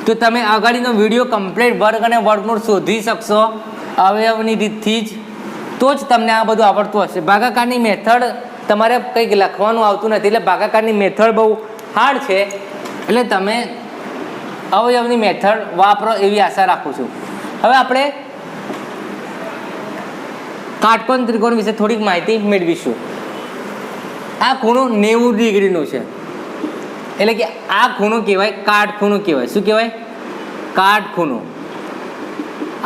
તો તમે આગળનો વિડીયો કમ્પ્લીટ વર્ગ અને વર્ગમૂળ શોધી શકશો અવયવની રીતથી જ, તો જ તમને આ બધું આવડતું હશે. ભાગાકારની મેથડ તમારે કંઈક લખવાનું આવતું નથી એટલે ભાગાકારની મેથડ બહુ હાર્ડ છે, એટલે તમે અવયવની મેથડ વાપરો એવી આશા રાખું છું. હવે આપણે કાટકોણ ત્રિકોણ વિશે થોડીક માહિતી મેળવીશું. આ ખૂણો 90 ડિગ્રીનો છે એટલે કે આ ખૂણો કહેવાય કાટખૂણો કહેવાય. શું કહેવાય? કાટખૂણો.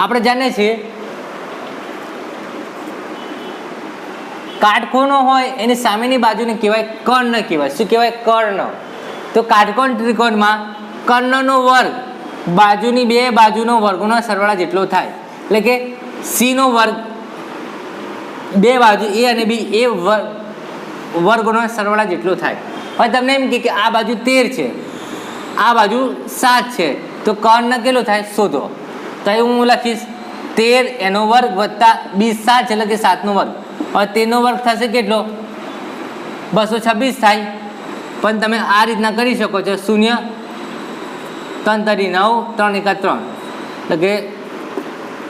આપણે જાણીએ છીએ કાટખૂણો હોય એની સામેની બાજુને કહેવાય કર્ણ કહેવાય. શું કહેવાય? કર્ણ. તો કાટકોણ ત્રિકોણમાં કર્ણનો વર્ગ બાજુની બે બાજુનો વર્ગનો સરવાળા જેટલો થાય એટલે કે સી નો વર્ગ બે બાજુ એ અને બી એ વર્ગનો સરવાળા જેટલો થાય. હવે તમને એમ કે આ બાજુ 13 છે, આ બાજુ 7 છે, તો કર્ણ કેટલો થાય શોધો. તો હું લખીશ 13 એનો વર્ગ વત્તા 20 7 એટલે કે 7 નો વર્ગ. હવે 13 નો વર્ગ થશે કેટલો? 226 થાય. પણ તમે આ રીતના કરી શકો છો 0 3 તરી 9 3 એકા 3 એટલે કે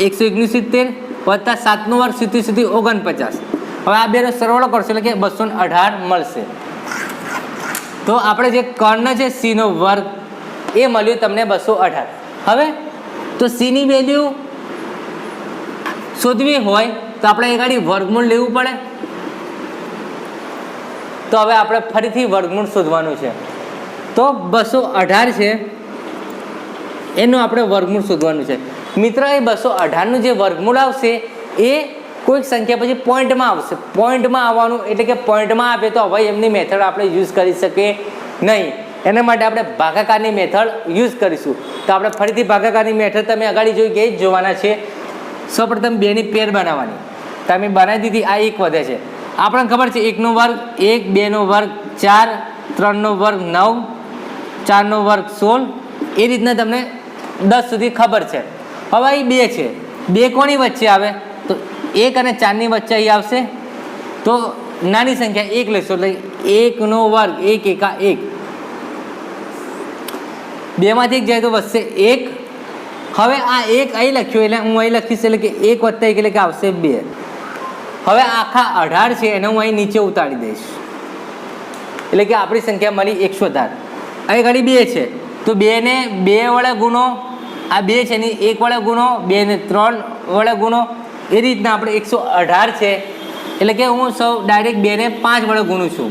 169 વત્તા 7 નો વર્ગ 70 49. હવે આ બેનો સરવાળો કરશો એટલે કે 218 મળશે. તો આપણે જે કર્ણ છે સીનો વર્ગ એ મળ્યું તમને 218. હવે તો સીની વેલ્યુ શોધવી હોય તો આપણે એ ગાડી વર્ગમૂળ લેવું પડે. તો હવે આપણે ફરીથી વર્ગમૂળ શોધવાનું છે. તો 218 છે એનું આપણે વર્ગમૂળ શોધવાનું છે. મિત્ર એ 218નું જે વર્ગમૂળ આવશે એ કોઈક સંખ્યા પછી પોઈન્ટમાં આવશે. પોઈન્ટમાં આવવાનું એટલે કે પોઈન્ટમાં આપે તો હવે એમની મેથડ આપણે યુઝ કરી શકીએ નહીં. એના માટે આપણે ભાગાકારની મેથડ યુઝ કરીશું. તો આપણે ફરીથી ભાગાકારની મેથડ તમે આગળ જોઈ કે જોવાના છે. સૌપ્રથમ બેની પેર બનાવવાની. તમે બનાવી દીધી, આ એક વધે છે. આપણને ખબર છે 1નો વર્ગ 1, 2નો વર્ગ 4, 3નો વર્ગ 9, 4નો વર્ગ 16. એ રીતના તમને 10 સુધી ખબર છે. હવે અહીં 2 છે. 2 કોની વચ્ચે આવે તો 1 અને 4ની વચ્ચે અહીં આવશે. તો નાની સંખ્યા 1 લેશો એટલે 1નો વર્ગ 1 એકા 1. 2માંથી 1 જાય તો વધશે 1. હવે આ 1 અહીં લખ્યું એટલે હું અહીં લખીશ એટલે કે 1 વત્તા 1 એટલે કે આવશે 2. હવે આખા 18 છે એને હું અહીં નીચે ઉતારી દઈશ એટલે કે આપણી સંખ્યા મળી 118. અહીં ઘડી 2 છે તો 2 ને 2 વડે ગુણો, આ 2 છે ને 1 વડે ગુણો, 2 ને 3 વડે ગુણો. એ રીતના આપણે 118 છે એટલે કે હું સૌ ડાયરેક્ટ 2 ને 5 વડે ગુણું છું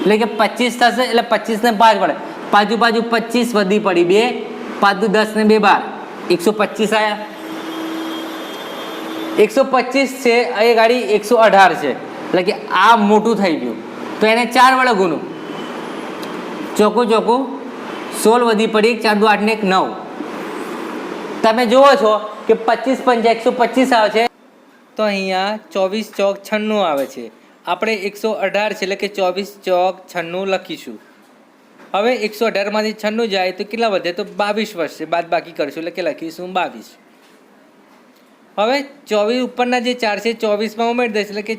એટલે કે 25 થશે. એટલે 25 ને 5 વડે બાજુ 25 વધી પડી 2, 5 10 ને 2 12, 125 આવ્યા. 125 છે અહીં ગાડી 118 છે એટલે કે આ મોટું થઈ ગયું તો એને 4 વડે ગુણું. ચોખ્ખું 16 વધી પડી 4 2 8 ને 1 9. તમે જુઓ છો કે 25 5 125 આવે છે તો અહીંયા 24 ચોક 96 આવે છે. આપણે 118 છે એટલે કે 24 ચોક 96 લખીશું. હવે 118માંથી 96 જાય તો કેટલા વધે તો 22 વધશે. બાદ બાકી કરશું એટલે કે લખીશું 22. હવે 24 ઉપરના જે 4 છે 24માં ઉમેરી દઈશ એટલે કે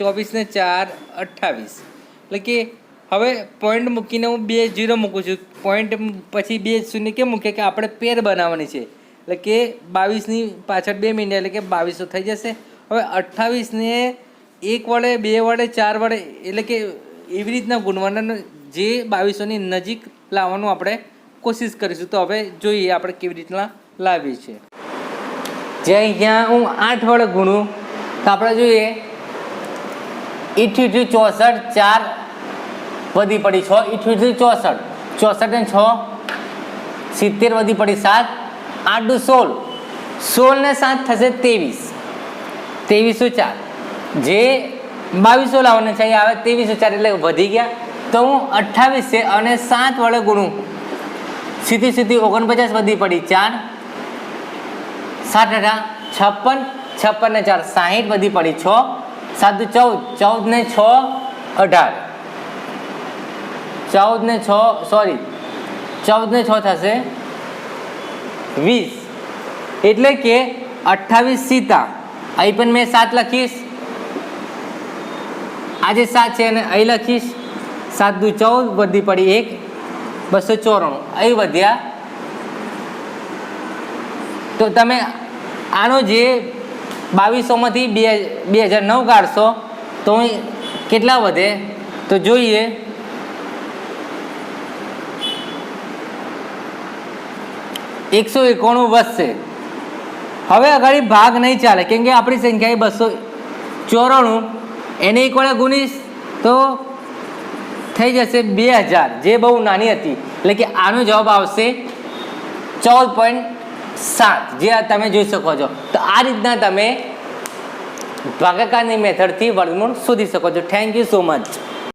24 ને 4 28. એટલે કે હવે પોઈન્ટ મૂકીને હું 2 0 મૂકું છું. પોઈન્ટ પછી 2 શૂન્ય કેમ મૂકીએ કે આપણે પેર બનાવવાની છે એટલે કે 22ની પાછળ 2 મિનિટ એટલે કે 2200 થઈ જશે. હવે 28ને 1 વડે 2 વડે 4 વડે એટલે કે એવી રીતના ગુણવાના જે 2200ની નજીક લાવવાનું આપણે કોશિશ કરીશું. તો હવે જોઈએ આપણે કેવી રીતના લાવીએ છીએ. જે અહીંયા હું 8 વડે ગુણું તો આપણે જોઈએ 88 64 4 વધી પડી 6, 88 64 ને 6 70 વધી પડી 7, 8 દુ 16, 16 ને 7 થશે 23, 2304. જે 2200 લાવવાના છે આવે 2304 એટલે વધી ગયા. તો હું 28 છે અને 7 વડે ગુણું સીધી 49 વધી પડી 4, 7 56, 56 ને 4 60 વધી પડી 6, 7 દુ 14, 14 ને 6 18, 14 ને 6 સોરી 14 ને 6 થશે 20. એટલે કે 28 સીતા અહીં પણ મેં 7 લખીશ, આજે 7 છે અને અહીં લખીશ. 7 દુ 14 વધી પડી 1, 294 અહીં વધ્યા. તો તમે આનો જે 2200માંથી 2009 કાઢશો તો કેટલા વધે તો જોઈએ. 191 વધશે. હવે આગળ ભાગ નહીં ચાલે કેમ કે આપણી સંખ્યા 294, એને 1 વડે ગુણીશ તો થઈ જશે 2000 જે બહુ નાની હતી. એટલે કે આનો જવાબ આવશે 14.7 જે તમે જોઈ શકો છો. તો આ રીતના તમે ભાગાકારની મેથડથી વર્ગમૂળ શોધી શકો છો. Thank you so much.